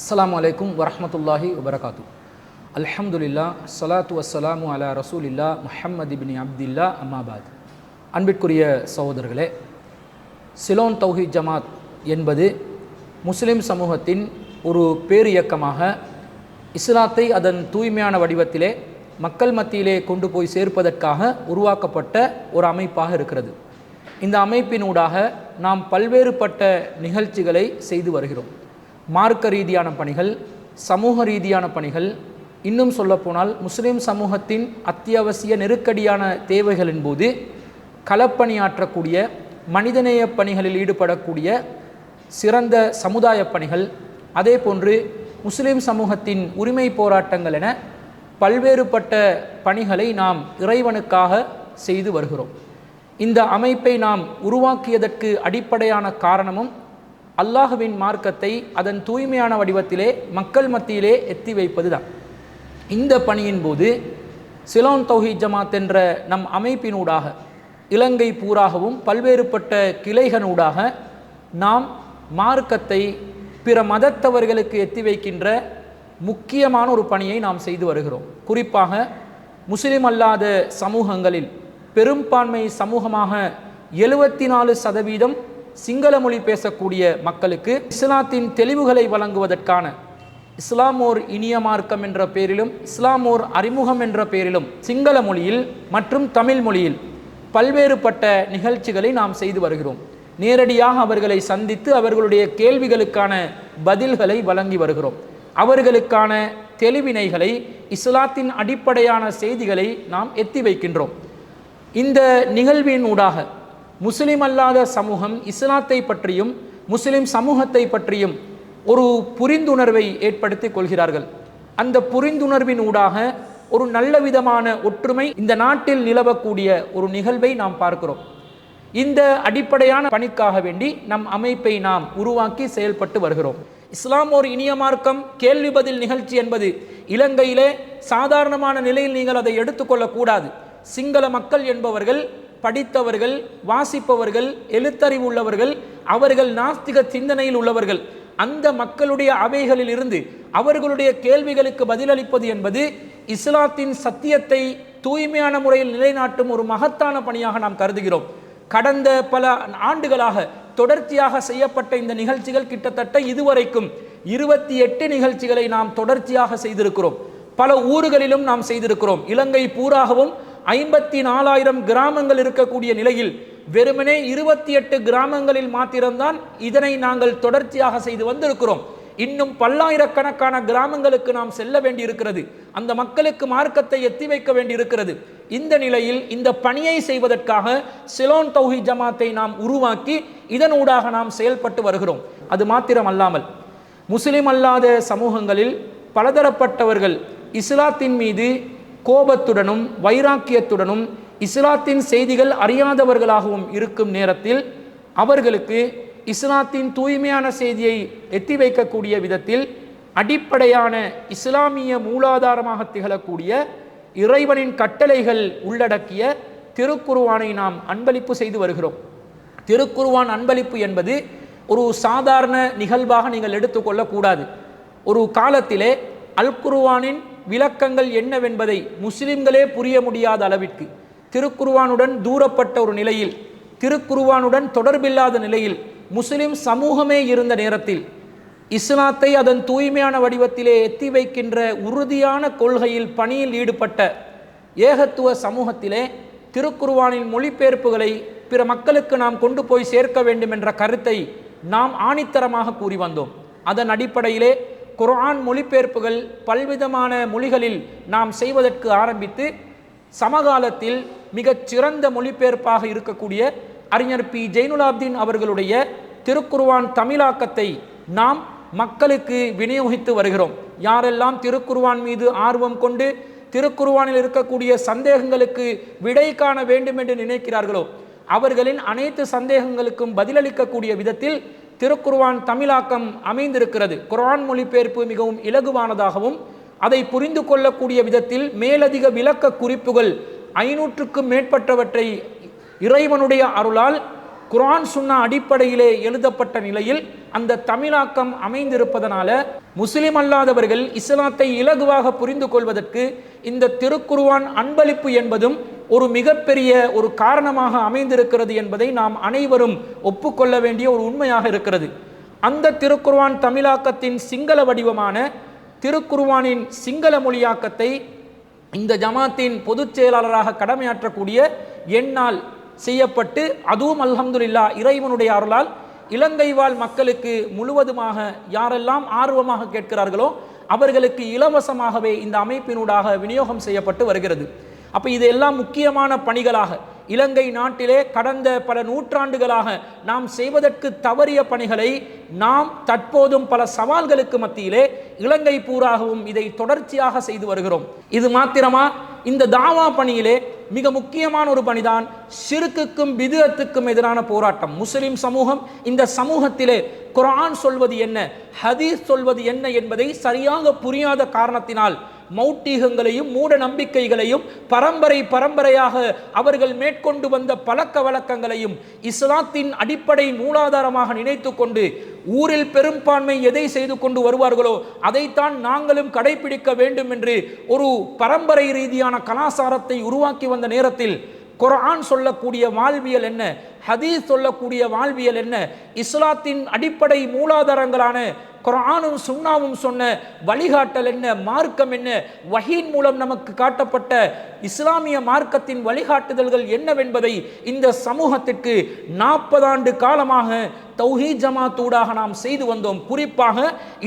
அஸ்ஸலாமு அலைக்கும் வரஹ்மத்துல்லாஹி வபரகாத்து. அல்ஹம்துலில்லா ஸலாத்து வஸ்ஸலாமு அலா ரசூலில்லா முஹம்மது இப்னி அப்தில்லா அம்மாபாத். அன்பிற்குரிய சகோதரர்களே, சிலோன் தௌஹீத் ஜமாத் என்பது முஸ்லிம் சமூகத்தின் ஒரு பேர் இயக்கமாக இஸ்லாத்தை அதன் தூய்மையான வடிவத்திலே மக்கள் மத்தியிலே கொண்டு போய் சேர்ப்பதற்காக உருவாக்கப்பட்ட ஒரு அமைப்பாக இருக்கிறது. இந்த அமைப்பினூடாக நாம் பல்வேறுபட்ட நிகழ்ச்சிகளை செய்து வருகிறோம். மார்க்க ரீதியான பணிகள், சமூக ரீதியான பணிகள், இன்னும் சொல்லப்போனால் முஸ்லிம் சமூகத்தின் அத்தியாவசிய நெருக்கடியான தேவைகளின் போது களப்பணியாற்றக்கூடிய மனிதநேய பணிகளில் ஈடுபடக்கூடிய சிறந்த சமுதாய பணிகள், அதே போன்று முஸ்லிம் சமூகத்தின் உரிமை போராட்டங்கள் என பல்வேறுபட்ட பணிகளை நாம் இறைவனுக்காக செய்து வருகிறோம். இந்த அமைப்பை நாம் உருவாக்கியதற்கு அடிப்படையான காரணமும் அல்லாஹுவின் மார்க்கத்தை அதன் தூய்மையான வடிவத்திலே மக்கள் மத்தியிலே எத்தி வைப்பது தான். இந்த பணியின் போது சிலோன் தௌஹீத் ஜமாத் என்ற நம் அமைப்பினூடாக இலங்கை பூராகவும் பல்வேறுபட்ட கிளைகளூடாக நாம் மார்க்கத்தை பிற மதத்தவர்களுக்கு எத்தி வைக்கின்ற முக்கியமான ஒரு பணியை நாம் செய்து வருகிறோம். குறிப்பாக முஸ்லிம் அல்லாத சமூகங்களில் பெரும்பான்மை சமூகமாக 74% சிங்கள மொழி பேசக்கூடிய மக்களுக்கு இஸ்லாத்தின் தெளிவுகளை வழங்குவதற்கான இஸ்லாமோர் இனிய மார்க்கம் என்ற பெயரிலும் இஸ்லாமோர் அறிமுகம் என்ற பெயரிலும் சிங்கள மொழியில் மற்றும் தமிழ் மொழியில் பல்வேறுபட்ட நிகழ்ச்சிகளை நாம் செய்து வருகிறோம். நேரடியாக அவர்களை சந்தித்து அவர்களுடைய கேள்விகளுக்கான பதில்களை வழங்கி வருகிறோம். அவர்களுக்கான தெளிவினைகளை, இஸ்லாத்தின் அடிப்படையான செய்திகளை நாம் எத்தி வைக்கின்றோம். இந்த நிகழ்வின் ஊடாக முஸ்லிம் அல்லாத சமூகம் இஸ்லாத்தை பற்றியும் முஸ்லிம் சமூகத்தை பற்றியும் ஒரு புரிந்துணர்வை ஏற்படுத்தி கொள்கிறார்கள். அந்த புரிந்துணர்வின் ஊடாக ஒரு நல்ல விதமான ஒற்றுமை இந்த நாட்டில் நிலவக்கூடிய ஒரு நிகழ்வை நாம் பார்க்கிறோம். இந்த அடிப்படையான பணிக்காக வேண்டி நம் அமைப்பை நாம் உருவாக்கி செயல்பட்டு வருகிறோம். இஸ்லாம் ஒரு இனிய மார்க்கம் கேள்வி பதில் நிகழ்ச்சி என்பது இலங்கையிலே சாதாரணமான நிலையில் நீங்கள் அதை எடுத்துக்கொள்ளக்கூடாது. சிங்கள மக்கள் என்பவர்கள் படித்தவர்கள், வாசிப்பவர்கள், எழுத்தறிவு உள்ளவர்கள், அவர்கள் நாஸ்திக சிந்தனையில் உள்ளவர்கள். அந்த மக்களுடைய அவைகளில் இருந்து அவர்களுடைய கேள்விகளுக்கு பதிலளிப்பது என்பது இஸ்லாத்தின் சத்தியத்தை தூய்மையான முறையில் நிலைநாட்டும் ஒரு மகத்தான பணியாக நாம் கருதுகிறோம். கடந்த பல ஆண்டுகளாக தொடர்ச்சியாக செய்யப்பட்ட இந்த நிகழ்ச்சிகள் கிட்டத்தட்ட இதுவரைக்கும் 28 நிகழ்ச்சிகளை நாம் தொடர்ச்சியாக செய்திருக்கிறோம். பல ஊர்களிலும் நாம் செய்திருக்கிறோம். இலங்கை பூராகவும் 54,000 கிராமங்கள் இருக்கக்கூடிய நிலையில் வெறுமனே 28 கிராமங்களில் மாத்திரம்தான் இதனை நாங்கள் தொடர்ச்சியாக செய்து வந்திருக்கிறோம். இன்னும் பல்லாயிரக்கணக்கான கிராமங்களுக்கு நாம் செல்ல வேண்டி இருக்கிறது. அந்த மக்களுக்கு மார்க்கத்தை எத்தி வைக்க வேண்டி இருக்கிறது. இந்த நிலையில் இந்த பணியை செய்வதற்காக சிலோன் தௌஹீத் ஜமாத்தை நாம் உருவாக்கி இதனூடாக நாம் செயல்பட்டு வருகிறோம். அது மாத்திரமல்லாமல் முஸ்லிம் அல்லாத சமூகங்களில் பலதரப்பட்டவர்கள் இஸ்லாத்தின் மீது கோபத்துடனும் வைராக்கியத்துடனும் இஸ்லாத்தின் செய்திகள் அறியாதவர்களாகவும் இருக்கும் நேரத்தில் அவர்களுக்கு இஸ்லாத்தின் தூய்மையான செய்தியை எத்தி வைக்கக்கூடிய விதத்தில் அடிப்படையான இஸ்லாமிய மூலாதாரமாக திகழக்கூடிய இறைவனின் கட்டளைகள் உள்ளடக்கிய திருக்குர்ஆனை நாம் அன்பளிப்பு செய்து வருகிறோம். திருக்குர்ஆன் அன்பளிப்பு என்பது ஒரு சாதாரண நிகழ்வாக நீங்கள் எடுத்துக்கொள்ளக்கூடாது. ஒரு காலத்திலே அல் குர்ஆனின் விளக்கங்கள் என்னவென்பதை முஸ்லிம்களே புரிய முடியாத அளவிற்கு திருக்குர்ஆனுடன் தூரப்பட்ட ஒரு நிலையில், திருக்குர்ஆனுடன் தொடர்பில்லாத நிலையில் முஸ்லிம் சமூகமே இருந்த நேரத்தில் இஸ்லாத்தை அதன் தூய்மையான வடிவத்திலே எத்தி வைக்கின்ற உறுதியான கொள்கையில் பணியில் ஈடுபட்ட ஏகத்துவ சமூகத்திலே திருக்குர்ஆனின் மொழிபெயர்ப்புகளை பிற மக்களுக்கு நாம் கொண்டு போய் சேர்க்க வேண்டும் என்ற கருத்தை நாம் ஆணித்தரமாக கூறி வந்தோம். அதன் அடிப்படையிலே குர்ஆன் மொழிபெயர்ப்புகள் பல்விதமான மொழிகளில் நாம் செய்வதற்கு ஆரம்பித்து சமகாலத்தில் மிகச் சிறந்த மொழிபெயர்ப்பாக இருக்கக்கூடிய அறிஞர் பி ஜைனுலாப்தீன் அவர்களுடைய திருக்குர்ஆன் தமிழாக்கத்தை நாம் மக்களுக்கு விநியோகித்து வருகிறோம். யாரெல்லாம் திருக்குர்ஆன் மீது ஆர்வம் கொண்டு திருக்குர்ஆனில் இருக்கக்கூடிய சந்தேகங்களுக்கு விடை காண வேண்டும் என்று நினைக்கிறார்களோ அவர்களின் அனைத்து சந்தேகங்களுக்கும் பதிலளிக்கக்கூடிய விதத்தில் திருக்குர்ஆன் தமிழாக்கம் அமைந்திருக்கிறது. குர்ஆன் மொழிபெயர்ப்பு மிகவும் இலகுவானதாகவும் அதை புரிந்து கொள்ளக்கூடிய விதத்தில் மேலதிக விளக்க குறிப்புகள் 500க்கும் மேற்பட்டவற்றை இறைவனுடைய அருளால் குர்ஆன் சுன்னா அடிப்படையிலே எழுதப்பட்ட நிலையில் அந்த தமிழாக்கம் அமைந்திருப்பதனால முஸ்லிம் அல்லாதவர்கள் இஸ்லாத்தை இலகுவாக புரிந்து கொள்வதற்கு இந்த திருக்குர்ஆன் அன்பளிப்பு என்பதும் ஒரு மிகப்பெரிய ஒரு காரணமாக அமைந்திருக்கிறது என்பதை நாம் அனைவரும் ஒப்புக்கொள்ள வேண்டிய ஒரு உண்மையாக இருக்கிறது. அந்த திருக்குர்ஆன் தமிழாக்கத்தின் சிங்கள வடிவமான திருக்குர்ஆனின் சிங்கள மொழியாக்கத்தை இந்த ஜமாத்தின் பொதுச் செயலாளராக கடமையாற்றக்கூடிய என்னால் செய்யப்பட்டு, அதுவும் அல்ஹம்துலில்லாஹ் இறைவனுடைய அருளால் இலங்கை வாழ் மக்களுக்கு முழுவதுமாக யாரெல்லாம் ஆர்வமாக கேட்கிறார்களோ அவர்களுக்கு இலவசமாகவே இந்த அமைப்பினூடாக விநியோகம் செய்யப்பட்டு வருகிறது. அப்போ இதெல்லாம் முக்கியமான பணிகளாக இலங்கை நாட்டிலே கடந்த பல நூற்றாண்டுகளாக நாம் செய்வதற்கு தவறிய பணிகளை நாம் தற்போதும் பல சவால்களுக்கு மத்தியிலே இலங்கை பூராகவும் இதை தொடர்ச்சியாக செய்து வருகிறோம். இது மாத்திரமா? இந்த தாவா பணியிலே மிக முக்கியமான ஒரு பணிதான் ஷிர்க்குக்கும் பித்அத்துக்கும் எதிரான போராட்டம். முஸ்லிம் சமூகம் இந்த சமூகத்திலே குர்ஆன் சொல்வது என்ன, ஹதீஸ் சொல்வது என்ன என்பதை சரியாக புரியாத காரணத்தினால் மௌட்டீகங்களையும் மூட நம்பிக்கைகளையும் பரம்பரையாக அவர்கள் மேற்கொண்டு வந்த பழக்க வழக்கங்களையும் இஸ்லாத்தின் அடிப்படை மூலாதாரமாக நினைத்து கொண்டு ஊரில் பெரும்பான்மை எதை செய்து கொண்டு வருவார்களோ அதைத்தான் நாங்களும் கடைபிடிக்க வேண்டும் என்று ஒரு பரம்பரை ரீதியான கலாச்சாரத்தை உருவாக்கி வந்த நேரத்தில் குர்ஆன் சொல்லக்கூடிய வாழ்வியல் என்ன, ஹதீஸ் சொல்லக்கூடிய வாழ்வியல் என்ன, இஸ்லாத்தின் அடிப்படை மூலாதாரங்களான குர்ஆனும் சுன்னாவும் சொன்ன வழிகாட்டல் என்ன, மார்க்கம் என்ன, வஹீன் மூலம் நமக்கு காட்டப்பட்ட இஸ்லாமிய மார்க்கத்தின் வழிகாட்டுதல்கள் என்னவென்பதை இந்த சமூகத்திற்கு 40 ஆண்டு காலமாக தௌஹீத் ஜமாத்தூடாக நாம் செய்து வந்தோம். குறிப்பாக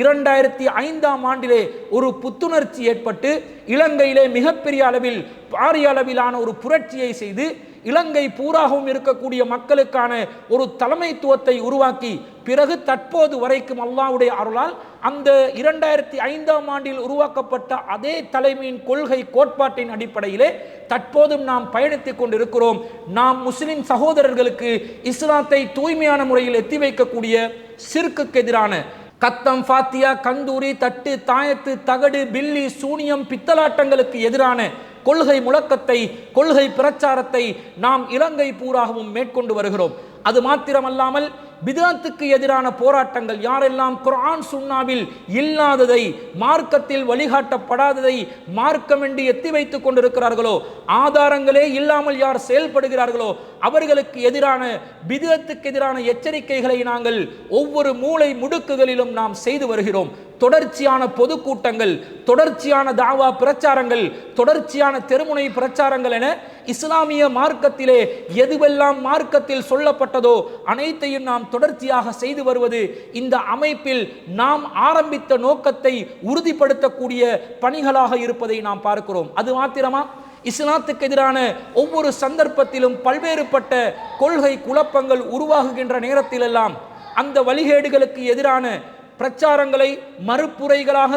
2005ஆம் ஆண்டிலே ஒரு புத்துணர்ச்சி ஏற்பட்டு இலங்கையிலே மிகப்பெரிய அளவில் பாரிய அளவிலான ஒரு புரட்சியை செய்து இலங்கை பூராகவும் இருக்கக்கூடிய மக்களுக்கான ஒரு தலைமைத்துவத்தை உருவாக்கி பிறகு தற்போது வரைக்கும் அல்லாஹ்வுடைய அருளால் அந்த 2005ஆம் ஆண்டில் உருவாக்கப்பட்ட அதே தலைமையின் கொள்கை கோட்பாட்டின் அடிப்படையிலே தற்போதும் நாம் பயணித்துக் கொண்டிருக்கிறோம். நாம் முஸ்லிம் சகோதரர்களுக்கு இஸ்லாத்தை தூய்மையான முறையில் எத்தி வைக்கக்கூடிய ஷிர்க்குக்கு எதிரான கத்தம், ஃபாத்தியா, கந்தூரி, தட்டு, தாயத்து, தகடு, பில்லி, சூனியம், பித்தலாட்டங்களுக்கு எதிரான கொள்கை முழக்கத்தை, கொள்கை பிரச்சாரத்தை நாம் இலங்கை பூராகவும் மேற்கொண்டு வருகிறோம். அது மாத்திரமல்லாமல் பித்அத்துக்கு எதிரான போராட்டங்கள், யாரெல்லாம் குர்ஆன் சுன்னாவில் இல்லாததை, மார்க்கத்தில் வழிகாட்டப்படாததை மார்க்கம் என்று எத்தி வைத்துக் கொண்டிருக்கிறார்களோ, ஆதாரங்களே இல்லாமல் யார் செயல்படுகிறார்களோ அவர்களுக்கு எதிரான பித்அத்துக்கு எதிரான எச்சரிக்கைகளை நாங்கள் ஒவ்வொரு மூலை முடுக்குகளிலும் நாம் செய்து வருகிறோம். தொடர்ச்சியான பொதுக்கூட்டங்கள், தொடர்ச்சியான தாவா பிரச்சாரங்கள், தொடர்ச்சியான தெருமுனை பிரச்சாரங்கள் என இஸ்லாமிய மார்க்கத்திலே எதுவெல்லாம் மார்க்கத்தில் சொல்லப்பட்டதோ அனைத்தையும் நாம் தொடர்ச்சியாக செய்து வருவது இந்த அமைப்பில் நாம் ஆரம்பித்த நோக்கத்தை உறுதிப்படுத்தக்கூடிய பணிகளாக இருப்பதை நாம் பார்க்கிறோம். அது மாத்திரமா? இஸ்லாத்துக்கு எதிரான ஒவ்வொரு சந்தர்ப்பத்திலும் பல்வேறுபட்ட கொள்கை குழப்பங்கள் உருவாகுகின்ற நேரத்திலெல்லாம் அந்த வழிகேடுகளுக்கு எதிரான பிரச்சாரங்களை மறுப்புரைகளாக,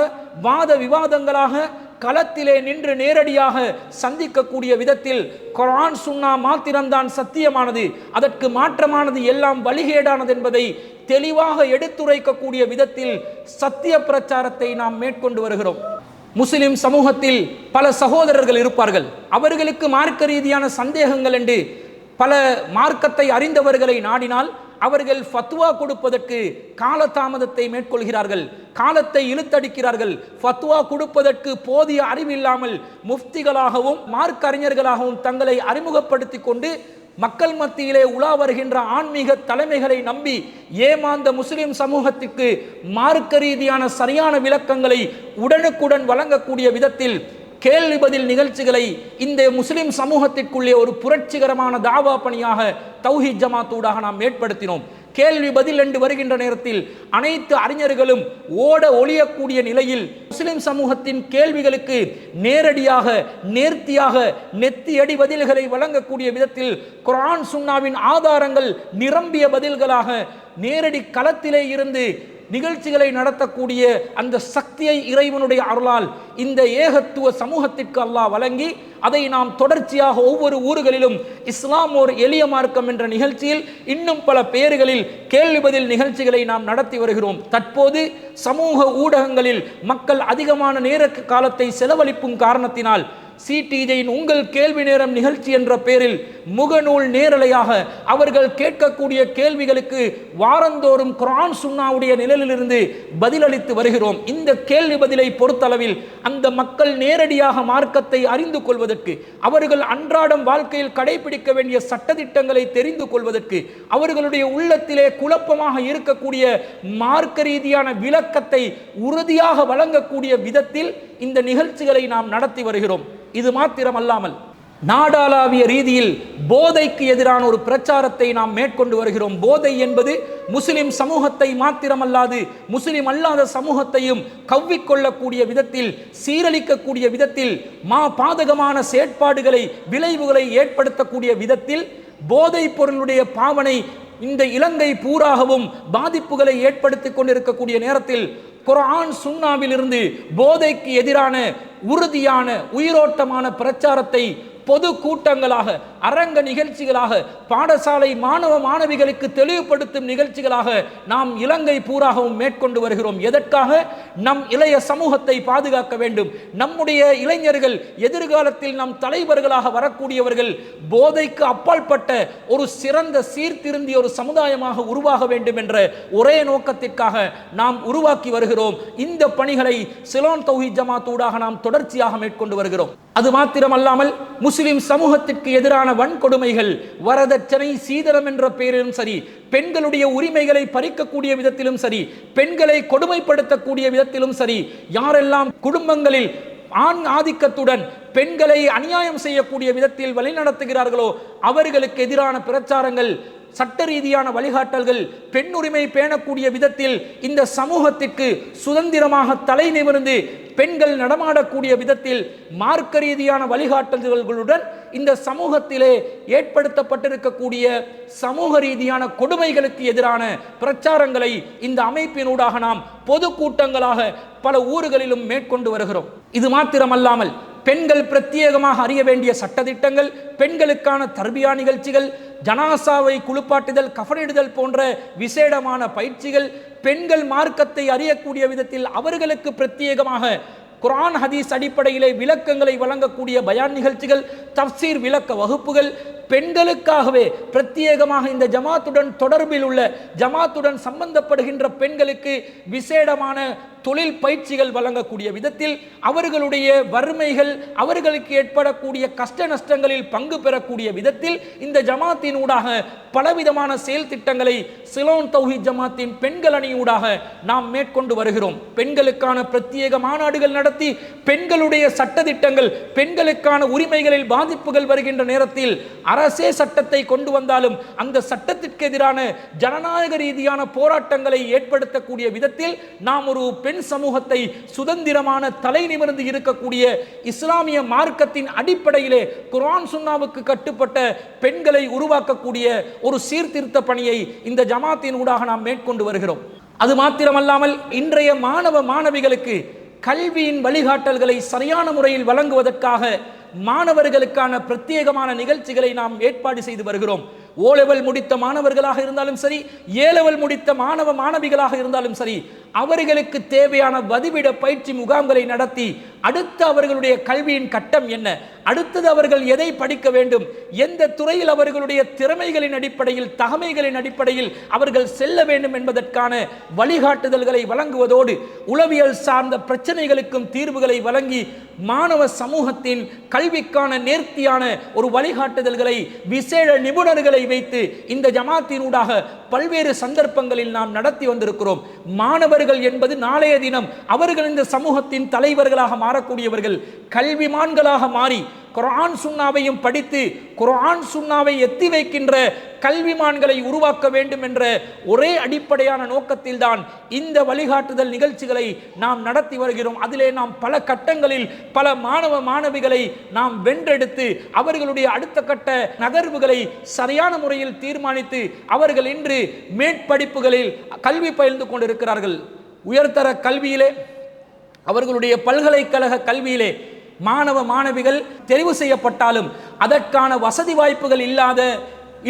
வாத விவாதங்களாக களத்திலே நின்று நேரடியாக சந்திக்கக்கூடிய விதத்தில் குர்ஆன் சுன்னா மாத்திரம்தான் சத்தியமானது, அதற்கு மாற்றமானது எல்லாம் வழிகேடானது என்பதை தெளிவாக எடுத்துரைக்கக்கூடிய விதத்தில் சத்திய பிரச்சாரத்தை நாம் மேற்கொண்டு வருகிறோம். முஸ்லிம் சமூகத்தில் பல சகோதரர்கள் இருப்பார்கள். அவர்களுக்கு மார்க்க ரீதியான சந்தேகங்கள் என்று பல மார்க்கத்தை அறிந்தவர்களை நாடினால் அவர்கள் ஃபத்வா கொடுப்பதற்கு காலதாமதத்தை மேற்கொள்கிறார்கள், காலத்தை இழுத்தடிக்கிறார்கள். ஃபத்வா கொடுப்பதற்கு போதிய அறிவில்லாமல் முஃப்திகளாகவும் மார்க்க அறிஞர்களாகவும் தங்களை அறிமுகப்படுத்தி கொண்டு மக்கள் மத்தியிலே உலா வருகின்ற ஆன்மீக தலைமைகளை நம்பி ஏமாந்த முஸ்லிம் சமூகத்திற்கு மார்க்க ரீதியான சரியான விளக்கங்களை உடனுக்குடன் வழங்கக்கூடிய விதத்தில் கேள்வி பதில் நிகழ்ச்சிகளை இந்த முஸ்லிம் சமூகத்திற்குள்ளே ஒரு புரட்சிகரமான தாவா பணியாக தௌஹீத் ஜமாத்தூடாக நாம் ஏற்படுத்தினோம். கேள்வி பதில் என்று வருகின்ற நேரத்தில் அனைத்து அறிஞர்களும் ஓட ஒளியக்கூடிய நிலையில் முஸ்லிம் சமூகத்தின் கேள்விகளுக்கு நேரடியாக, நேர்த்தியாக, நெத்தியடி பதில்களை வழங்கக்கூடிய விதத்தில் குர்ஆன் சுன்னாவின் ஆதாரங்கள் நிரம்பிய பதில்களாக நேரடி களத்திலே இருந்து நிகழ்ச்சிகளை நடத்தக்கூடிய அந்த சக்தியை இறைவனுடைய அருளால் இந்த ஏகத்துவ சமூகத்திற்கு அல்லாஹ் வழங்கி அதை நாம் தொடர்ச்சியாக ஒவ்வொரு ஊர்களிலும் இஸ்லாம் ஒரு எளிய மார்க்கம் என்ற நிகழ்ச்சியில் இன்னும் பல பேர்களில் கேள்வி பதில் நிகழ்ச்சிகளை நாம் நடத்தி வருகிறோம். தற்போது சமூக ஊடகங்களில் மக்கள் அதிகமான நேர காலத்தை செலவழிக்கும் காரணத்தினால் சிடிஜியின் உங்கள் கேள்வி நேரம் நிகழ்ச்சி என்ற பெயரில் முகநூல் நேரலையாக அவர்கள் கேட்கக்கூடிய கேள்விகளுக்கு வாரந்தோறும் குர்ஆன் சுன்னாவுடைய நிழலிலிருந்து பதிலளித்து வருகிறோம். இந்த கேள்வி பதிலை பொறுத்தளவில் அந்த மக்கள் நேரடியாக மார்க்கத்தை அறிந்து கொள்வதற்கு, அவர்கள் அன்றாடம் வாழ்க்கையில் கடைபிடிக்க வேண்டிய சட்டதிட்டங்களை தெரிந்து கொள்வதற்கு, அவர்களுடைய உள்ளத்திலே குழப்பமாக இருக்கக்கூடிய மார்க்க ரீதியான விளக்கத்தை உறுதியாக வழங்கக்கூடிய விதத்தில் இந்த நிகழ்ச்சிகளை நாம் நடத்தி வருகிறோம். இது மாத்திரமல்லாமல் நாடாளாவிய ரீதியில் போதைக்கு எதிரான ஒரு பிரச்சாரத்தை நாம் மேற்கொண்டு வருகிறோம். போதை என்பது முஸ்லிம் சமூகத்தை மாத்திரமல்லாது முஸ்லிம் அல்லாத சமூகத்தையும் கவ்விக்கொள்ளக்கூடிய விதத்தில், சீரழிக்கக்கூடிய விதத்தில், பாதகமான செயற்பாடுகளை, விளைவுகளை ஏற்படுத்தக்கூடிய விதத்தில் போதைப் பொருளுடைய பாவனை இந்த இலங்கை பூராகவும் பாதிப்புகளை ஏற்படுத்திக் கொண்டிருக்கக்கூடிய நேரத்தில் குர்ஆன் சுன்னாவில் இருந்து போதைக்கு எதிரான உறுதியான உயிரோட்டமான பிரச்சாரத்தை பொது கூட்டங்களாக, அரங்க நிகழ்ச்சிகளாக, பாடசாலை மாணவ மாணவிகளுக்கு தெளிவுபடுத்தும் நிகழ்ச்சிகளாக நாம் இலங்கை பூராகவும் மேற்கொண்டு வருகிறோம். எதற்காக? நம் இளைய சமூகத்தை பாதுகாக்க வேண்டும். நம்முடைய இளைஞர்கள் எதிர்காலத்தில் நம் தலைவர்களாக வரக்கூடியவர்கள் போதைக்கு அப்பாற்பட்ட ஒரு சிறந்த சீர்திருந்திய ஒரு சமுதாயமாக உருவாக வேண்டும் என்ற ஒரே நோக்கத்திற்காக நாம் உருவாக்கி வருகிறோம். இந்த பணிகளை சிலோன் தௌஹீத் ஜமாத் ஊடாக நாம் தொடர்ச்சியாக மேற்கொண்டு வருகிறோம். அது மாத்திரமல்லாமல் முஸ்லிம் சமூகத்திற்கு எதிரான வன்கொடுமைகள், வரதட்சணை, சீதனம் என்ற பெயரிலும் சரி, பெண்களுடைய உரிமைகளை பறிக்கக்கூடிய விதத்திலும் சரி, பெண்களை கொடுமைப்படுத்தக்கூடிய விதத்திலும் சரி, யாரெல்லாம் குடும்பங்களில் ஆண் ஆதிக்கத்துடன் பெண்களை அநியாயம் செய்யக்கூடிய விதத்தில் வழிநடத்துகிறார்களோ அவர்களுக்கு எதிரான பிரச்சாரங்கள், சட்ட ரீதியான வழிகாட்டல்கள், பெண் உரிமை பேணக்கூடிய விதத்தில் இந்த சமூகத்திற்கு சுதந்திரமாக தலை நிமிர்ந்து பெண்கள் நடமாடக்கூடிய விதத்தில் மார்க்க ரீதியான வழிகாட்டல்களுடன் இந்த சமூகத்திலே ஏற்படுத்தப்பட்டிருக்கக்கூடிய சமூக ரீதியான கொடுமைகளுக்கு எதிரான பிரச்சாரங்களை இந்த அமைப்பினூடாக நாம் பொது கூட்டங்களாக பல ஊர்களிலும் மேற்கொண்டு வருகிறோம். இது மாத்திரமல்லாமல் பெண்கள் பிரத்யேகமாக அறிய வேண்டிய சட்டதிட்டங்கள், பெண்களுக்கான தர்பியா நிகழ்ச்சிகள், ஜனாசாவை குளிப்பாட்டுதல், கஃனிடுதல் போன்ற விசேடமான பயிற்சிகள், பெண்கள் மார்க்கத்தை அறியக்கூடிய விதத்தில் அவர்களுக்கு பிரத்யேகமாக குர்ஆன் ஹதீஸ் அடிப்படையிலே விளக்கங்களை வழங்கக்கூடிய பயான் நிகழ்ச்சிகள், தஃப்சீர் விளக்க வகுப்புகள், பெண்களுக்காகவே பிரத்யேகமாக இந்த ஜமாத்துடன் தொடர்பில் உள்ள, ஜமாத்துடன் சம்பந்தப்படுகின்ற பெண்களுக்கு விசேடமான தொழில் பயிற்சிகள் வழங்கக்கூடிய விதத்தில் அவர்களுடைய வறுமைகள், அவர்களுக்கு ஏற்படக்கூடிய கஷ்ட நஷ்டங்களில் பங்கு பெறக்கூடிய விதத்தில் இந்த ஜமாத்தின் ஊடாக பலவிதமான செயல் திட்டங்களை சிலோன் தௌஹீத் ஜமாத்தின் பெண்கள் அணியூடாக நாம் மேற்கொண்டு வருகிறோம். பெண்களுக்கான பிரத்யேக மாநாடுகள் நடத்தி பெண்களுடைய சட்டதிட்டங்கள், பெண்களுக்கான உரிமைகளில் பாதிப்புகள் வருகின்ற நேரத்தில் அரசே சட்டத்தை கொண்டு வந்தாலும் அந்த சட்டத்திற்கு எதிரான ஜனநாயக ரீதியான போராட்டங்களை ஏற்படுத்தக்கூடிய விதத்தில் நாம் ஒரு பெண் சமூகத்தை சுதந்திரமான தலை நிமிர்ந்து இருக்கக்கூடிய இஸ்லாமிய மார்க்கத்தின் அடிப்படையிலே குர்ஆன் சுன்னாவுக்கு கட்டுப்பட்ட பெண்களை உருவாக்கக்கூடிய ஒரு சீர்திருத்த பணியை இந்த ஜமாத்தின் ஊடாக நாம் மேற்கொண்டு வருகிறோம். அது மாத்திரமல்லாமல் இன்றைய மாணவ மாணவிகளுக்கு கல்வியின் வழிகாட்டல்களை சரியான முறையில் வழங்குவதற்காக மாணவர்களுக்கான பிரத்யேகமான நிகழ்ச்சிகளை நாம் ஏற்பாடு செய்து வருகிறோம். ஓ லெவல் முடித்த மாணவர்களாக இருந்தாலும் சரி, ஏ லெவல் முடித்த மாணவ மாணவிகளாக இருந்தாலும் சரி, அவர்களுக்கு தேவையான வதிவிட பயிற்சி முகாம்களை நடத்தி அடுத்து அவர்களுடைய கல்வியின் கட்டம் என்ன, அடுத்தது அவர்கள் எதை படிக்க வேண்டும், எந்த துறையில் அவர்களுடைய திறமைகளின் அடிப்படையில், தகமைகளின் அடிப்படையில் அவர்கள் செல்ல வேண்டும் என்பதற்கான வழிகாட்டுதல்களை வழங்குவதோடு உளவியல் சார்ந்த பிரச்சனைகளுக்கும் தீர்வுகளை வழங்கி மாணவ சமூகத்தின் கல்விக்கான நேர்த்தியான ஒரு வழிகாட்டுதல்களை விசேட நிபுணர்களை வைத்து இந்த ஜமாத்தினூடாக பல்வேறு சந்தர்ப்பங்களில் நாம் நடத்தி வந்திருக்கிறோம். மாணவர்கள் என்பது நாளைய தினம் அவர்கள் இந்த சமூகத்தின் தலைவர்களாக மாறக்கூடியவர்கள், கல்விமான்களாக மாறி குர்ஆன் சுன்னாவையும் படித்து குர்ஆன் சுன்னாவை எத்தி வைக்கின்ற கல்விமான்களை உருவாக்க வேண்டும் என்ற ஒரே அடிப்படையான நோக்கத்தில் தான் இந்த வழிகாட்டுதல் நிகழ்ச்சிகளை நாம் நடத்தி வருகிறோம். அதிலே நாம் பல கட்டங்களில் பல மாணவ மாணவிகளை நாம் வென்றெடுத்து அவர்களுடைய அடுத்த கட்ட நகர்வுகளை சரியான முறையில் தீர்மானித்து அவர்கள் இன்று மேற்படிப்புகளில் கல்வி பயின்று கொண்டிருக்கிறார்கள். உயர்தர கல்வியிலே, அவர்களுடைய பல்கலைக்கழக கல்வியிலே மாணவ மாணவிகள் தெரிவு செய்யப்பட்டாலும் அதற்கான வசதி வாய்ப்புகள்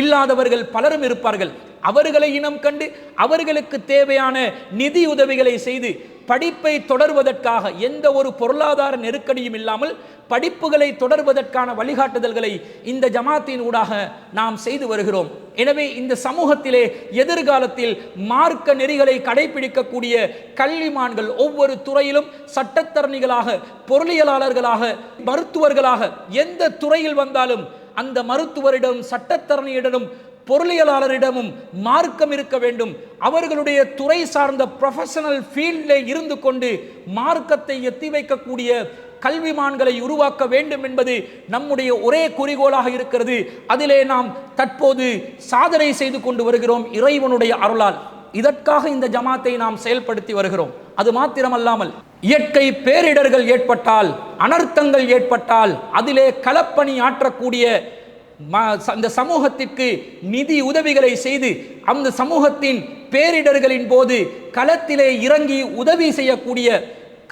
இல்லாதவர்கள் பலரும் இருப்பார்கள். அவர்களை இனம் கண்டு அவர்களுக்கு தேவையான நிதி உதவிகளை செய்து படிப்பை தொடர்வதற்காக எந்த ஒரு பொருளாதார நெருக்கடியும் இல்லாமல் படிப்புகளை தொடர்வதற்கான வழிகாட்டுதல்களை இந்த ஜமாத்தின் ஊடாக நாம் செய்து வருகிறோம். எனவே இந்த சமூகத்திலே எதிர்காலத்தில் மார்க்க நெறிகளை கடைபிடிக்கக்கூடிய கல்விமான்கள் ஒவ்வொரு துறையிலும் சட்டத்தரணிகளாக, பொருளியலாளர்களாக, மருத்துவர்களாக எந்த துறையில் வந்தாலும் அந்த மருத்துவரிடம், சட்டத்தரணியிடமும், பொருளியலாளரிடமும் மார்க்கம் இருக்க வேண்டும். அவர்களுடைய துறை சார்ந்த ப்ரொஃபஷனல் ஃபீல்டில் இருந்து கொண்டு மார்க்கத்தை எத்தி வைக்கக்கூடிய கல்விமான்களை உருவாக்க வேண்டும் என்பது நம்முடைய ஒரே குறிக்கோளாக இருக்கிறது. அதிலே நாம் தற்போது சாதனை செய்து கொண்டு வருகிறோம் இறைவனுடைய அருளால். இதற்காக இந்த ஜமாத்தை நாம் செயல்படுத்தி வருகிறோம். அது மாத்திரமல்லாமல் இயற்கை பேரிடர்கள் ஏற்பட்டால், அனர்த்தங்கள் ஏற்பட்டால் அதிலே களப்பணி ஆற்றக்கூடிய அந்த சமூகத்திற்கு நிதி உதவிகளை செய்து அந்த சமூகத்தின் பேரிடர்களின் போது களத்திலே இறங்கி உதவி செய்யக்கூடிய,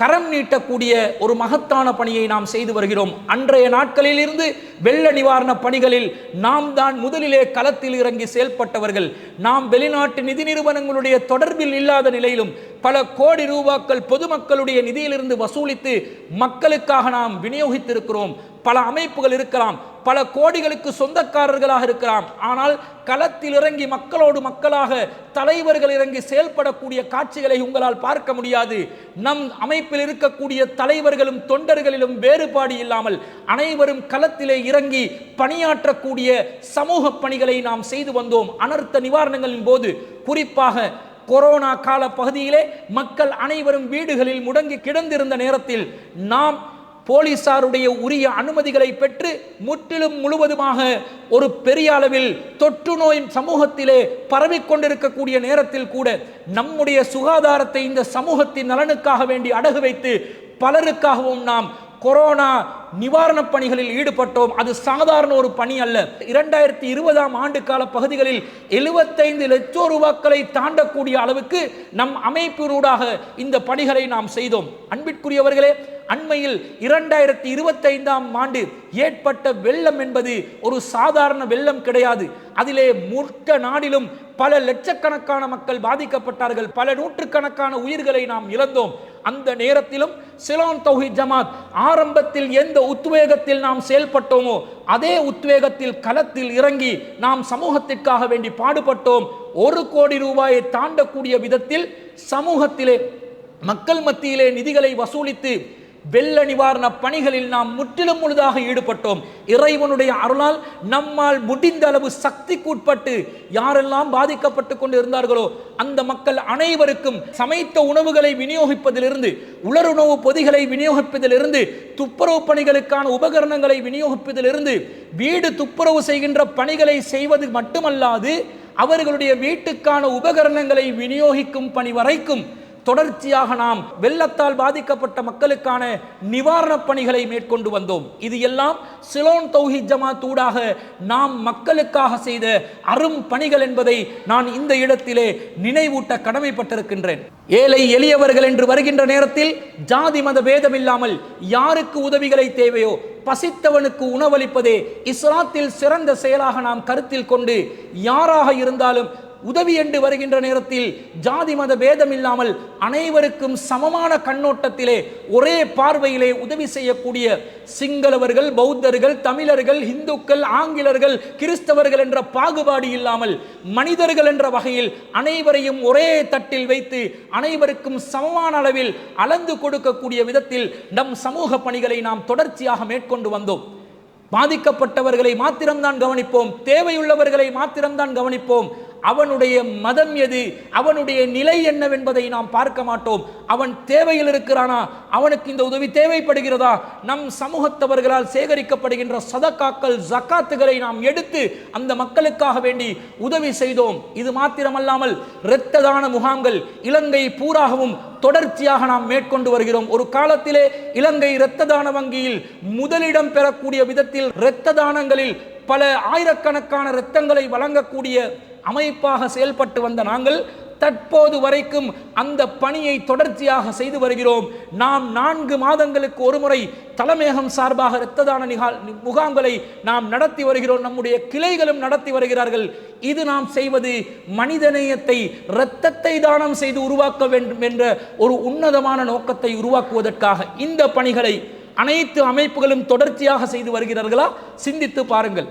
கரம் நீட்டக்கூடிய ஒரு மகத்தான பணியை நாம் செய்து வருகிறோம். அன்றைய நாட்களில் இருந்து வெள்ள நிவாரண பணிகளில் நாம் தான் முதலிலே களத்தில் இறங்கி செயல்பட்டவர்கள். நாம் வெளிநாட்டு நிதி நிறுவனங்களுடைய தொடர்பில் இல்லாத நிலையிலும் பல கோடி ரூபாய்கள் பொதுமக்களுடைய நிதியிலிருந்து வசூலித்து மக்களுக்காக நாம் விநியோகித்திருக்கிறோம். பல அமைப்புகள் இருக்கலாம், பல கோடிகளுக்கு சொந்தக்காரர்களாக இருக்கலாம். ஆனால் களத்தில் இறங்கி மக்களோடு மக்களாக தலைவர்கள் இறங்கி செயல்படக்கூடிய காட்சிகளை உங்களால் பார்க்க முடியாது. நம் அமைப்பில் இருக்கக்கூடிய தலைவர்களும் தொண்டர்களிலும் வேறுபாடு இல்லாமல் அனைவரும் களத்திலே இறங்கி பணியாற்றக்கூடிய சமூக பணிகளை நாம் செய்து வந்தோம். அனர்த்த நிவாரணங்களின் போது, குறிப்பாக கொரோனா கால பகுதியிலே மக்கள் அனைவரும் வீடுகளில் முடங்கி கிடந்திருந்த நேரத்தில் நாம் போலீசாருடைய உரிய அனுமதிகளை பெற்று முற்றிலும் முழுவதுமாக ஒரு பெரிய அளவில் தொற்று நோய் சமூகத்திலே பரவிக்கொண்டிருக்கக்கூடிய நேரத்தில் கூட நம்முடைய சுகாதாரத்தை இந்த சமூகத்தின் நலனுக்காக வேண்டி அடகு வைத்து பலருக்காகவும் நாம் கொரோனா நிவாரண பணிகளில் ஈடுபட்டோம். அது சாதாரண ஒரு பணி அல்ல. 2020 ஆண்டு கால பகுதிகளில் 75 லட்சம் ரூபாய்களை தாண்டக்கூடிய அளவுக்கு நம் அமைப்பினூடாக இந்த பணிகளை நாம் செய்தோம். அன்பிற்குரியவர்களே, அண்மையில் 2025 ஆண்டு ஏற்பட்ட வெள்ளம் என்பது ஒரு சாதாரண வெள்ளம் கிடையாது. அதிலே முற்ற நாடிலும் பல லட்சக்கணக்கான மக்கள் பாதிக்கப்பட்டார்கள். பல நூற்றுக்கணக்கான உயிர்களை நாம் இழந்தோம். அந்த நேரத்திலும் சிலோன் தௌஹீத் ஜமாத் ஆரம்பத்தில் எந்த உத்வேகத்தில் நாம் செயல்பட்டோமோ அதே உத்வேகத்தில் களத்தில் இறங்கி நாம் சமூகத்திற்காக வேண்டி பாடுபட்டோம். 1 கோடி ரூபாயை தாண்டக்கூடிய விதத்தில் சமூகத்திலே, மக்கள் மத்தியிலே நிதிகளை வசூலித்து வெள்ள நிவாரண பணிகளில் நாம் முற்றிலும் முழுதாக ஈடுபட்டோம். இறைவனுடைய அருளால் நம்மால் முடிந்த அளவு சக்திக்குட்பட்டு யாரெல்லாம் பாதிக்கப்பட்டு கொண்டு இருந்தார்களோ அந்த மக்கள் அனைவருக்கும் சமைத்த உணவுகளை விநியோகிப்பதிலிருந்து, உலருணவு பொதிகளை விநியோகிப்பதிலிருந்து, துப்புரவு பணிகளுக்கான உபகரணங்களை விநியோகிப்பதிலிருந்து, வீடு துப்புரவு செய்கின்ற பணிகளை செய்வது மட்டுமல்லாது அவர்களுடைய வீட்டுக்கான உபகரணங்களை விநியோகிக்கும் பணி வரைக்கும் தொடர்ச்சியாக நாம் வெள்ளத்தால் பாதிக்கப்பட்ட மக்களுக்கான நிவாரணப் பணிகளை மேற்கொண்டு வந்தோம். இது எல்லாம் சிலோன் தௌஹீத் ஜமாத் ஊடாக நாம் மக்களுக்காக செய்த அரும் பணிகள் என்பதை நான் இந்த இடத்திலே நினைவூட்ட கடமைப்பட்டிருக்கின்றேன். ஏழை எளியவர்கள் என்று வருகின்ற நேரத்தில் ஜாதி மத பேதம் இல்லாமல் யாருக்கு உதவிகளை தேவையோ பசித்தவனுக்கு உணவளிப்பதே இஸ்லாத்தில் சிறந்த செயலாக நாம் கருத்தில் கொண்டு யாராக இருந்தாலும் உதவி என்று வருகின்ற நேரத்தில் ஜாதி மத பேதம் இல்லாமல் அனைவருக்கும் சமமான கண்ணோட்டத்திலே ஒரே பார்வையிலே உதவி செய்யக்கூடிய சிங்களவர்கள், பௌத்தர்கள், தமிழர்கள், இந்துக்கள், ஆங்கிலர்கள், கிறிஸ்தவர்கள் என்ற பாகுபாடு இல்லாமல் மனிதர்கள் என்ற வகையில் அனைவரையும் ஒரே தட்டில் வைத்து அனைவருக்கும் சமமான அளவில் அளந்து கொடுக்கக்கூடிய விதத்தில் நம் சமூக பணிகளை நாம் தொடர்ச்சியாக மேற்கொண்டு வந்தோம். பாதிக்கப்பட்டவர்களை மாத்திரம்தான் கவனிப்போம், தேவையுள்ளவர்களை மாத்திரம்தான் கவனிப்போம். அவனுடைய மதம் எது, அவனுடைய நிலை என்னவென்பதை நாம் பார்க்க மாட்டோம். அவன் தேவையில் இருக்கிறானா, அவனுக்கு இந்த உதவி தேவைப்படுகிறதா, நம் சமூகத்தவர்களால் சேகரிக்கப்படுகின்ற சதகாக்கள், ஜக்காத்துகளை நாம் எடுத்து அந்த மக்களுக்காக வேண்டி உதவி செய்தோம். இது மாத்திரமல்லாமல் இரத்த தான முகாம்கள் இலங்கை பூராகவும் தொடர்ச்சியாக நாம் மேற்கொண்டு வருகிறோம். ஒரு காலத்திலே இலங்கை இரத்த தான வங்கியில் முதலிடம் பெறக்கூடிய விதத்தில் இரத்த தானங்களில் பல ஆயிரக்கணக்கான இரத்தங்களை வழங்கக்கூடிய அமைப்பாக செயல்பட்டு வந்த நாங்கள் தற்போது வரைக்கும் அந்த பணியை தொடர்ச்சியாக செய்து வருகிறோம். நாம் 4 மாதங்களுக்கு ஒரு முறை தலைமையகம் சார்பாக இரத்த தான முகாம்களை நாம் நடத்தி வருகிறோம். நம்முடைய கிளைகளும் நடத்தி வருகிறார்கள். இது நாம் செய்வது மனிதநேயத்தை, இரத்தத்தை தானம் செய்து உருவாக்க வேண்டும் என்ற ஒரு உன்னதமான நோக்கத்தை உருவாக்குவதற்காக இந்த பணிகளை அனைத்து அமைப்புகளும் தொடர்ச்சியாக செய்து வருகிறார்களா? சிந்தித்து பாருங்கள்.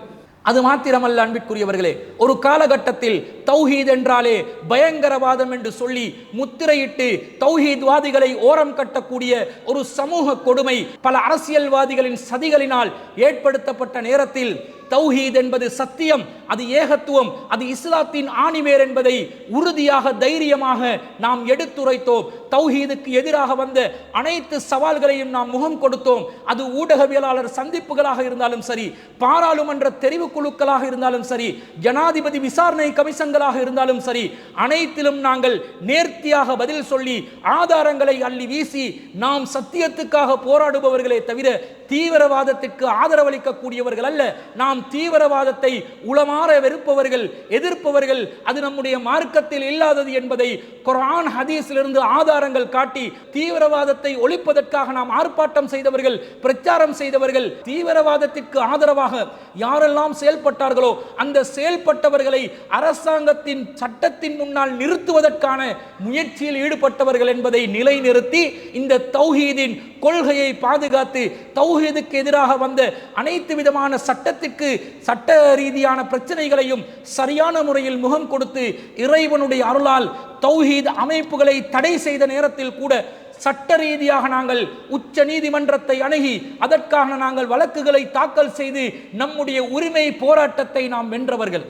அது மாத்திரமல்ல அன்பிற்குரியவர்களே, ஒரு காலகட்டத்தில் தௌஹீத் என்றாலே பயங்கரவாதம் என்று சொல்லி முத்திரையிட்டு தௌஹீத்வாதிகளை ஓரம் கட்டக்கூடிய ஒரு சமூக கொடுமை பல அரசியல்வாதிகளின் சதிகளினால் ஏற்படுத்தப்பட்ட நேரத்தில் தௌஹீத் என்பது சத்தியம், அது ஏகத்துவம், அது இஸ்லாத்தின் ஆணிவேர் என்பதை உறுதியாக தைரியமாக நாம் எடுத்துரைத்தோம். தௌஹீதுக்கு எதிராக வந்த அனைத்து சவால்களையும் நாம் முகம் கொடுத்தோம். அது ஊடகவியலாளர் சந்திப்புகளாக இருந்தாலும் சரி, பாராளுமன்ற தெரிவு குழுக்களாக இருந்தாலும் சரி, ஜனாதிபதி விசாரணை கமிஷன்களாக இருந்தாலும் சரி, அனைத்திலும் நாங்கள் நேர்த்தியாக பதில் சொல்லி ஆதாரங்களை அள்ளி வீசி நாம் சத்தியத்துக்காக போராடுபவர்களே தவிர தீவிரவாதத்திற்கு ஆதரவளிக்கக்கூடியவர்கள் அல்ல. நாம் தீவிரவாதத்தை உளமாற வெறுப்பவர்கள், எதிர்ப்பவர்கள். அது நம்முடைய மார்க்கத்தில் இல்லாதது என்பதை குர்ஆன் ஹதீஸிலிருந்து ஆதாரங்கள் காட்டி தீவிரவாதத்தை ஒழிப்பதற்காக நாம் ஆர்ப்பாட்டம் செய்தவர்கள், பிரச்சாரம் செய்தவர்கள். தீவிரவாதத்திற்கு ஆதரவாக யாரெல்லாம் செயல்பட்டார்களோ அந்த செயல்பட்டவர்களை அரசாங்கத்தின் சட்டத்தின் முன்னால் நிறுத்துவதற்கான முயற்சியில் ஈடுபட்டவர்கள் என்பதை நிலைநிறுத்தி இந்த தௌஹீதின் கொள்கையை பாதுகாத்து தௌஹீதுக்கு எதிராக வந்த அனைத்து விதமான சட்டத்திற்கு சட்ட ரீதியான பிரச்சனைகளையும் சரியான முறையில் முகம் கொடுத்து இறைவனுடைய அருளால் தௌஹீத் அமைப்புகளை தடை செய்த நேரத்தில் கூட சட்ட ரீதியாக நாங்கள் உச்ச நீதிமன்றத்தை அணுகி அதற்காக நாங்கள் வழக்குகளை தாக்கல் செய்து நம்முடைய உரிமை போராட்டத்தை நாம் வென்றவர்கள்.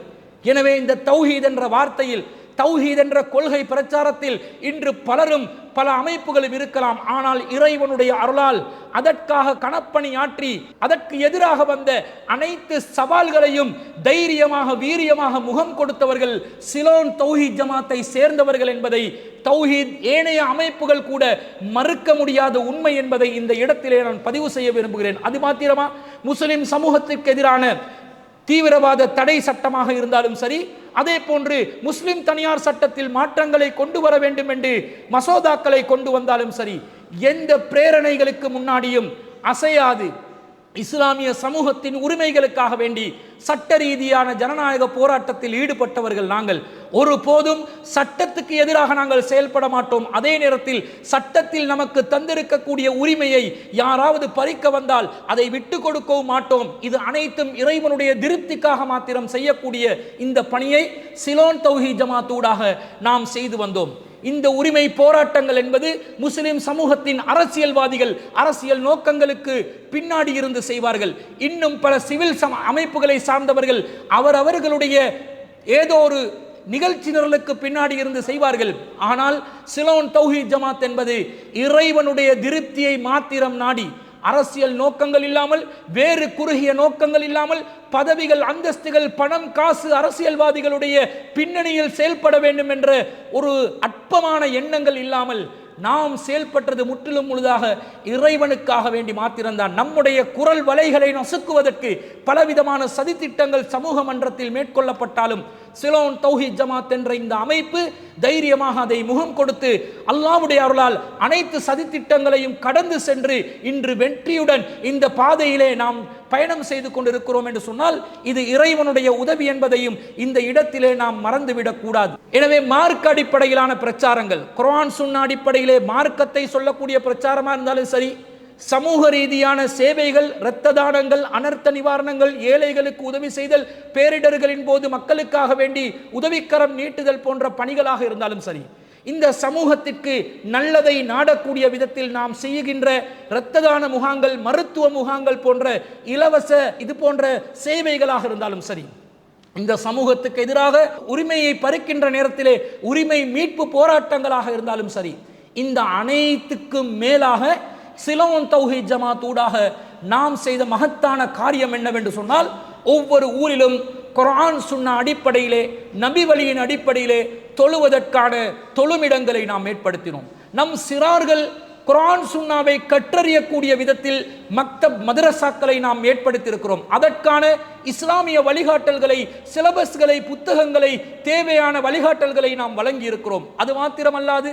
எனவே இந்த தௌஹீத் என்ற வார்த்தையில், தௌஹீத் என்ற கொள்கை பிரச்சாரத்தில் இன்று பலரும் பல அமைப்புகளும் இருக்கலாம். ஆனால் இறைவனுடைய அருளால் அதற்காக கணப்பணி ஆற்றி அதற்கு எதிராக வந்த அனைத்து சவால்களையும் தைரியமாக வீரியமாக முகம் கொடுத்தவர்கள் சிலோன் தௌஹீத் ஜமாத்தை சேர்ந்தவர்கள் என்பதை தௌஹீத் ஏனைய அமைப்புகள் கூட மறுக்க முடியாத உண்மை என்பதை இந்த இடத்திலே நான் பதிவு செய்ய விரும்புகிறேன். அது மாத்திரமா, முஸ்லிம் சமூகத்திற்கு எதிரான தீவிரவாத தடை சட்டமாக இருந்தாலும் சரி, அதே போன்று முஸ்லிம் தனியார் சட்டத்தில் மாற்றங்களை கொண்டு வர வேண்டும் என்று மசோதாக்களை கொண்டு வந்தாலும் சரி, எந்த பிரேரணைகளுக்கு முன்னாடியும் அசையாது இஸ்லாமிய சமூகத்தின் உரிமைகளுக்காக வேண்டி சட்ட ரீதியான ஜனநாயக போராட்டத்தில் ஈடுபட்டவர்கள் நாங்கள். ஒருபோதும் சட்டத்துக்கு எதிராக நாங்கள் செயல்பட மாட்டோம். அதே நேரத்தில் சட்டத்தில் நமக்கு தந்திருக்கக்கூடிய உரிமையை யாராவது பறிக்க வந்தால் அதை விட்டு கொடுக்கவும் மாட்டோம். இது அனைத்தும் இறைவனுடைய திருப்திக்காக மாத்திரம் செய்யக்கூடிய இந்த பணியை சிலோன் தௌஹீத் ஜமாத்தூடாக நாம் செய்து வந்தோம். இந்த உரிமை போராட்டங்கள் என்பது முஸ்லிம் சமூகத்தின் அரசியல்வாதிகள் அரசியல் நோக்கங்களுக்கு பின்னாடி இருந்து செய்வார்கள். இன்னும் பல சிவில் அமைப்புகளை சார்ந்தவர்கள் அவர்களுடைய ஏதோ ஒரு நிகழ்ச்சி நிரலுக்கு பின்னாடி இருந்து செய்வார்கள். ஆனால் சிலோன் தௌஹீத் ஜமாத் என்பது இறைவனுடைய திருப்தியை மாத்திரம் நாடி, அரசியல் நோக்கங்கள் இல்லாமல், வேறு குறுகிய நோக்கங்கள் இல்லாமல், பதவிகள், அந்தஸ்துகள், பணம், காசு, அரசியல்வாதிகளுடைய பின்னணியில் செயல்பட வேண்டும் என்ற ஒரு அற்பமான எண்ணங்கள் இல்லாமல் நாம் செயல்பட்டது முற்றிலும் முழுதாக இறைவனுக்காக வேண்டி மாத்திரம்தான். நம்முடைய குரல் வலைகளை நசுக்குவதற்கு பலவிதமான சதித்திட்டங்கள் சமூக மன்றத்தில் மேற்கொள்ளப்பட்டாலும் சிலோன் தௌஹீத் ஜமாத் என்ற இந்த அமைப்பு தைரியமாக அதை முகம் கொடுத்து அல்லாஹ்வுடைய அருளால் அனைத்து சதித்திட்டங்களையும் கடந்து சென்று இன்று வெற்றியுடன் இந்த பாதையிலே நாம் பயணம் செய்து கொண்டிருக்கிறோம் என்று சொன்னால் இது இறைவனுடைய உதவி என்பதையும் இந்த இடத்திலே நாம் மறந்துவிடக் கூடாது. எனவே மார்க்க அடிப்படையிலான பிரச்சாரங்கள், குர்ஆன் சுன்னா அடிப்படையிலே மார்க்கத்தை சொல்லக்கூடிய பிரச்சாரமாக இருந்தாலும் சரி, சமூக ரீதியான சேவைகள், இரத்த தானங்கள், அனர்த்த நிவாரணங்கள், ஏழைகளுக்கு உதவி செய்தல், பேரிடர்களின் போது மக்களுக்காக வேண்டி உதவிக்கரம் நீட்டுதல் போன்ற பணிகளாக இருந்தாலும் சரி, இந்த சமூகத்திற்கு நல்லதை நாடக்கூடிய விதத்தில் நாம் செய்கின்ற இரத்த தான முகாங்கள், மருத்துவ முகாங்கள் போன்ற இலவச இது போன்ற சேவைகளாக இருந்தாலும் சரி, இந்த சமூகத்துக்கு எதிராக உரிமையை பறிக்கின்ற நேரத்திலே உரிமை மீட்பு போராட்டங்களாக இருந்தாலும் சரி, இந்த அனைத்துக்கும் மேலாக சிலோன் தௌஹீத் ஜமாத் ஊடாக நாம் செய்த மகத்தான காரியம் என்னவென்று சொன்னால், ஒவ்வொரு ஊரிலும் குர்ஆன் சுன்னா அடிப்படையிலே, நபி வழியின் அடிப்படையிலே தொழுவதற்கான தொழுமிடங்களை நாம் ஏற்படுத்தினோம். நம் சிறார்கள் குர்ஆன் சுன்னாவை கற்றறியக்கூடிய விதத்தில் மக்தப் மதரசாக்களை நாம் ஏற்படுத்தியிருக்கிறோம். அதற்கான இஸ்லாமிய வழிகாட்டல்களை, சிலபஸ்களை, புத்தகங்களை, தேவையான வழிகாட்டல்களை நாம் வழங்கி இருக்கிறோம். அது மாத்திரமல்லாது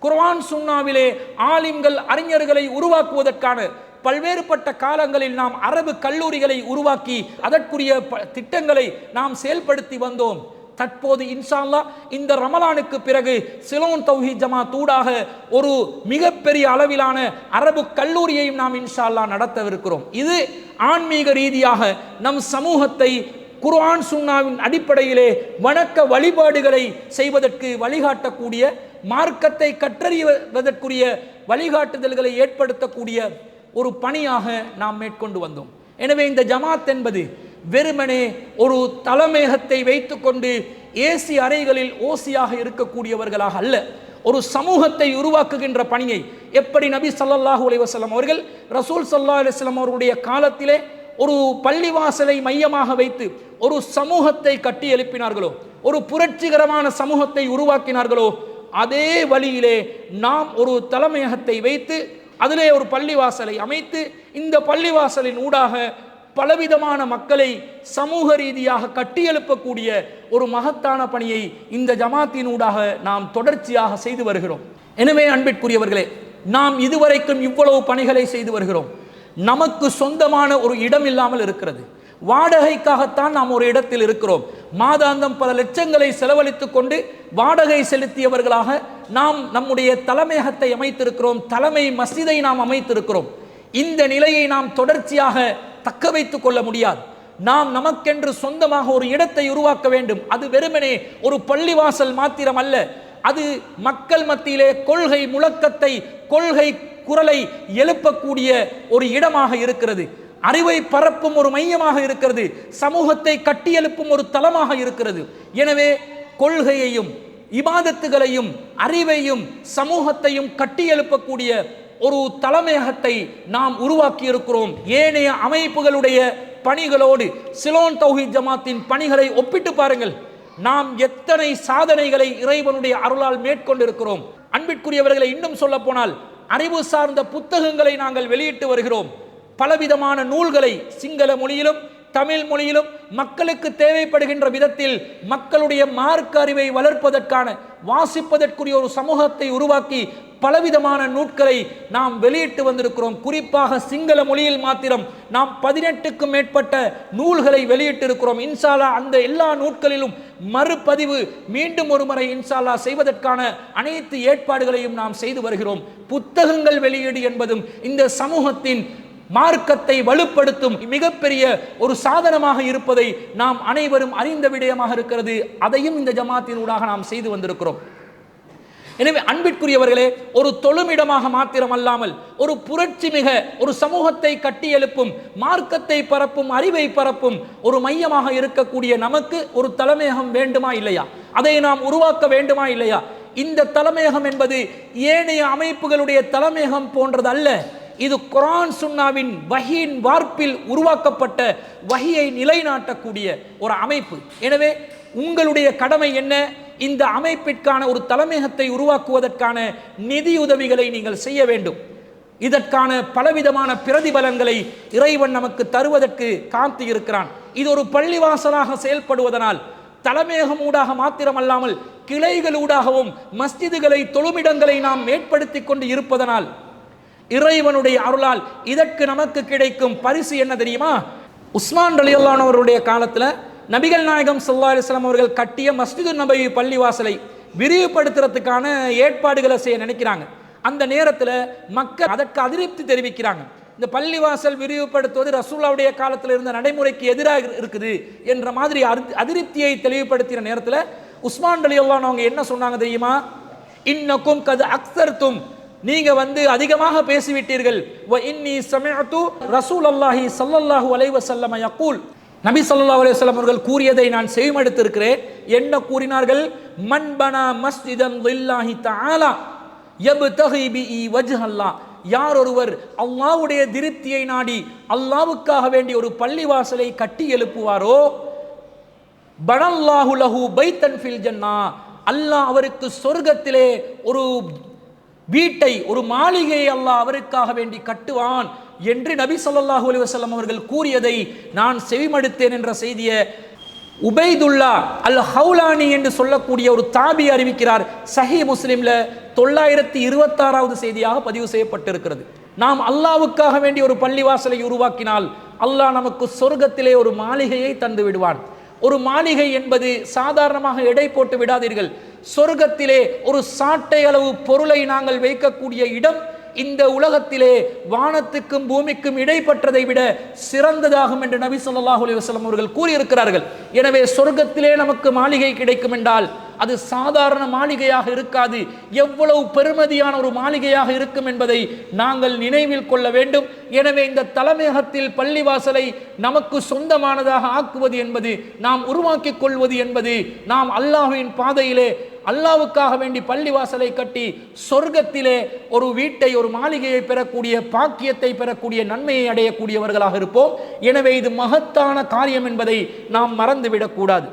குர்ஆன் சுன்னாவிலே ஆலிம்கள், அறிஞர்களை உருவாக்குவதற்கான பல்வேறுபட்ட காலங்களில் நாம் அரபு கல்லூரிகளை உருவாக்கி அதற்குரிய திட்டங்களை நாம் செயல்படுத்தி வந்தோம். தற்போது இன்ஷா அல்லாஹ் இந்த ரமலானுக்கு பிறகு சிலோன் தௌஹீத் ஜமாத் ஊடாக ஒரு மிகப்பெரிய அளவிலான அரபு கல்லூரியையும் நாம் இன்ஷா அல்லாஹ் நடத்தவிருக்கிறோம். இது ஆன்மீக ரீதியாக நம் சமூகத்தை குர்ஆன் சுன்னாவின் அடிப்படையிலே வணக்க வழிபாடுகளை செய்வதற்கு வழிகாட்டக்கூடிய, மார்க்கத்தை கற்றறிவதற்குரிய வழிகாட்டுதல்களை ஏற்படுத்தக்கூடிய ஒரு பணியாக நாம் மேற்கொண்டு வந்தோம். எனவே இந்த ஜமாத் என்பது வெறுமனே ஒரு தலைமையகத்தை வைத்துக்கொண்டு ஏசி அறைகளில் ஓசியாக இருக்கக்கூடியவர்களாக அல்ல, ஒரு சமூகத்தை உருவாக்குகின்ற பணியை எப்படி நபி ஸல்லல்லாஹு அலைஹி வஸல்லம் அவர்கள் ரசூல் ஸல்லல்லாஹு அலைஹி வஸல்லம் அவருடைய காலத்திலே ஒரு பள்ளிவாசலை மையமாக வைத்து ஒரு சமூகத்தை கட்டி எழுப்பினார்களோ, ஒரு புரட்சிகரமான சமூகத்தை உருவாக்கினார்களோ, அதே வழியிலே நாம் ஒரு தலைமையகத்தை வைத்து அதிலே ஒரு பள்ளிவாசலை அமைத்து இந்த பள்ளிவாசலின் ஊடாக பலவிதமான மக்களை சமூக ரீதியாக கட்டியெழுப்பக்கூடிய ஒரு மகத்தான பணியை இந்த ஜமாத்தின் ஊடாக நாம் தொடர்ச்சியாக செய்து வருகிறோம். எனவே அன்பிற்குரியவர்களே, நாம் இதுவரைக்கும் இவ்வளவு பணிகளை செய்து வருகிறோம். நமக்கு சொந்தமான ஒரு இடம் இல்லாமல் இருக்கிறது. வாடகைக்காகத்தான் நாம் ஒரு இடத்தில் இருக்கிறோம். மாதாந்தம் பல லட்சங்களை செலவழித்துக் கொண்டு வாடகை செலுத்தியவர்களாக நாம் நம்முடைய தலைமையகத்தை அமைத்திருக்கிறோம், தலைமை மஸ்ஜிதை நாம் அமைத்திருக்கிறோம். இந்த நிலையை நாம் தொடர்ச்சியாக தக்க வைத்துக் கொள்ள முடியாது. நாம் நமக்கென்று சொந்தமாக ஒரு இடத்தை உருவாக்க வேண்டும். அது வெறுமனே ஒரு பள்ளிவாசல் மாத்திரம் அல்ல, அது மக்கள் மத்தியிலே கொள்கை முழக்கத்தை, கொள்கை குரலை எழுப்பக்கூடிய ஒரு இடமாக இருக்கிறது. அறிவை பரப்பும் ஒரு மையமாக இருக்கிறது. சமூகத்தை கட்டியெழுப்பும் ஒரு தளமாக இருக்கிறது. எனவே கொள்கையையும் இபாதத்துகளையும் அறிவையும் சமூகத்தையும் கட்டியெழுப்பக்கூடிய ஒரு தலைமையகத்தை நாம் உருவாக்கி இருக்கிறோம். ஏனைய அமைப்புகளுடைய பணிகளோடு சிலோன் தௌஹீத் ஜமாத்தின் பணிகளை ஒப்பிட்டு பாருங்கள். நாம் எத்தனை சாதனைகளை இறைவனுடைய அருளால் மேற்கொண்டிருக்கிறோம். அன்பிற்குரியவர்களை, இன்னும் சொல்ல போனால் அறிவு சார்ந்த புத்தகங்களை நாங்கள் வெளியிட்டு வருகிறோம். பலவிதமான நூல்களை சிங்கள மொழியிலும் தமிழ் மொழியிலும் மக்களுக்கு தேவைப்படுகின்ற விதத்தில் மக்களுடைய மார்க்க அறிவை வளர்ப்பதற்கான, வாசிப்பதற்குரிய ஒரு சமூகத்தை உருவாக்கி பலவிதமான நூல்களை நாம் வெளியிட்டு வந்திருக்கிறோம். குறிப்பாக சிங்கள மொழியில் மாத்திரம் நாம் 18க்கும் மேற்பட்ட நூல்களை வெளியிட்டிருக்கிறோம். இன்ஷா அல்லாஹ் அந்த எல்லா நூல்களிலும் மறுபதிவு மீண்டும் ஒரு முறை இன்ஷா அல்லாஹ் செய்வதற்கான அனைத்து ஏற்பாடுகளையும் நாம் செய்து வருகிறோம். புத்தகங்கள் வெளியீடு என்பதும் இந்த சமூகத்தின் மார்க்கத்தை வலுப்படுத்தும் மிகப்பெரிய ஒரு சாதனமாக இருப்பதை நாம் அனைவரும் அறிந்த விடயமாக இருக்கிறது. அதையும் இந்த ஜமாத்தின் ஊடாக நாம் செய்து வந்திருக்கிறோம். எனவே அன்பிற்குரியவர்களே, ஒரு தொழுமிடமாக மாத்திரமல்லாமல் ஒரு புரட்சி மிக ஒரு சமூகத்தை கட்டி எழுப்பும், மார்க்கத்தை பரப்பும், அறிவை பரப்பும் ஒரு மையமாக இருக்கக்கூடிய நமக்கு ஒரு தலைமையகம் வேண்டுமா இல்லையா? அதை நாம் உருவாக்க வேண்டுமா இல்லையா? இந்த தலைமையகம் என்பது ஏனைய அமைப்புகளுடைய தலைமையகம் போன்றது அல்ல. இது குர்ஆன் சுன்னாவின் வஹீன் வார்ப்பில் உருவாக்கப்பட்ட வஹியை நிலைநாட்டக்கூடிய ஒரு அமைப்பு. எனவே உங்களுடைய கடமை என்ன? இந்த அமைப்பிற்கான ஒரு தலைமையகத்தை உருவாக்குவதற்கான நிதியுதவிகளை நீங்கள் செய்ய வேண்டும். இதற்கான பலவிதமான பிரதிபலன்களை இறைவன் நமக்கு தருவதற்கு காத்து இருக்கிறான். இது ஒரு பள்ளிவாசலாக செயல்படுவதனால் தலைமையகம் ஊடாக மாத்திரமல்லாமல் கிளைகளூடாகவும் மஸ்ஜிதுகளை, தொழுமிடங்களை நாம் ஏற்படுத்தி கொண்டு இருப்பதனால் இறைவனுடைய அருளால் இதற்கு நமக்கு கிடைக்கும் பரிசு என்ன தெரியுமா? உஸ்மான் ரலியல்லாஹு அன்ஹு அவருடைய காலத்தில் நபிகள் நாயகம் ஸல்லல்லாஹு அலைஹி வஸல்லம் அவர்கள் கட்டிய மஸ்ஜிது நபவி பள்ளிவாசலை விரிவுபடுத்துறதுக்கான ஏற்பாடுகளை செய்ய நினைக்கிறாங்க. அந்த நேரத்தில் மக்கள் அதற்கு அதிருப்தி தெரிவிக்கிறாங்க. இந்த பள்ளிவாசல் விரிவுபடுத்துவது ரசூலுல்லாஹ்வுடைய காலத்தில் இருந்த நடைமுறைக்கு எதிராக இருக்குது என்ற மாதிரி அதிருப்தியை தெளிவுபடுத்தின நேரத்தில் உஸ்மான் ரலியல்லாஹு அன்ஹு அவங்க என்ன சொன்னாங்க தெரியுமா? இன்னக்கும் கத் அக்ஸர்தும், நீங்க அதிகமாக பேசிவிட்டீர்கள். வ இன்னி சமிஅது ரசூலுல்லாஹி ஸல்லல்லாஹு அலைஹி வஸல்லம் யகூல், நபி ஸல்லல்லாஹு அலைஹி வஸல்லம் அவர்கள் கூறியதை நான் செவிமடுத்திருக்கிறேன். என்ன கூறினார்கள்? மன் பனா மஸ்ஜிதன் லில்லாஹி தஆலா யப்தகி பிஹி வஜ்ஹல்லாஹ், யார் ஒருவர் அல்லாஹ்வுடைய திருப்தியை நாடி அல்லாஹ்வுக்காக வேண்டி ஒரு பள்ளிவாசலை கட்டி எழுப்புவாரோ, பனல்லாஹு லஹு பைத்தன் ஃபில் ஜன்னah, அல்லாஹ் அவருக்கு சொர்க்கத்திலே ஒரு வீட்டை, ஒரு மாளிகையை அல்லாஹ் அவருக்காக வேண்டி கட்டுவான் என்று நபி ஸல்லல்லாஹு அலைஹி வஸல்லம் அவர்கள் கூறியதை நான் செவிமடுத்தேன் என்ற செய்தியை உபைதுல்லா அல் ஹவுலானி என்று சொல்லக்கூடிய ஒரு தாபி அறிவிக்கிறார். சஹீஹ் முஸ்லிம்ல 926வது செய்தியாக பதிவு செய்யப்பட்டிருக்கிறது. நாம் அல்லாஹ்வுக்காக வேண்டி ஒரு பள்ளிவாசலை உருவாக்கினால் அல்லாஹ் நமக்கு சொர்க்கத்திலே ஒரு மாளிகையை தந்து விடுவான். ஒரு மாளிகை என்பது சாதாரணமாக எடை போட்டு விடாதீர்கள். சொர்க்கத்திலே ஒரு சாட்டை அளவு பொருளை நாங்கள் வைக்கக்கூடிய இடம் இந்த உலகத்திலே வானத்துக்கும் பூமிக்கும் இடைப்பட்டதை விட சிறந்ததாகும் என்று நபி ஸல்லல்லாஹு அலைஹி வஸல்லம் அவர்கள் கூறியிருக்கிறார்கள். எனவே சொர்க்கத்திலே நமக்கு மாளிகை கிடைக்கும் என்றால் அது சாதாரண மாளிகையாக இருக்காது, எவ்வளவு பெருமதியான ஒரு மாளிகையாக இருக்கும் என்பதை நாங்கள் நினைவில் கொள்ள வேண்டும். எனவே இந்த தலைமையகத்தில் பள்ளிவாசலை நமக்கு சொந்தமானதாக ஆக்குவது என்பது, நாம் உருவாக்கிக் கொள்வது என்பது, நாம் அல்லாஹ்வின் பாதையிலே அல்லாஹ்வுக்காக வேண்டி பள்ளிவாசலை கட்டி சொர்க்கத்திலே ஒரு வீட்டை, ஒரு மாளிகையை பெறக்கூடிய பாக்கியத்தை பெறக்கூடிய நன்மையை அடையக்கூடியவர்களாக இருப்போம். எனவே இது மகத்தான காரியம் என்பதை நாம் மறந்துவிடக்கூடாது.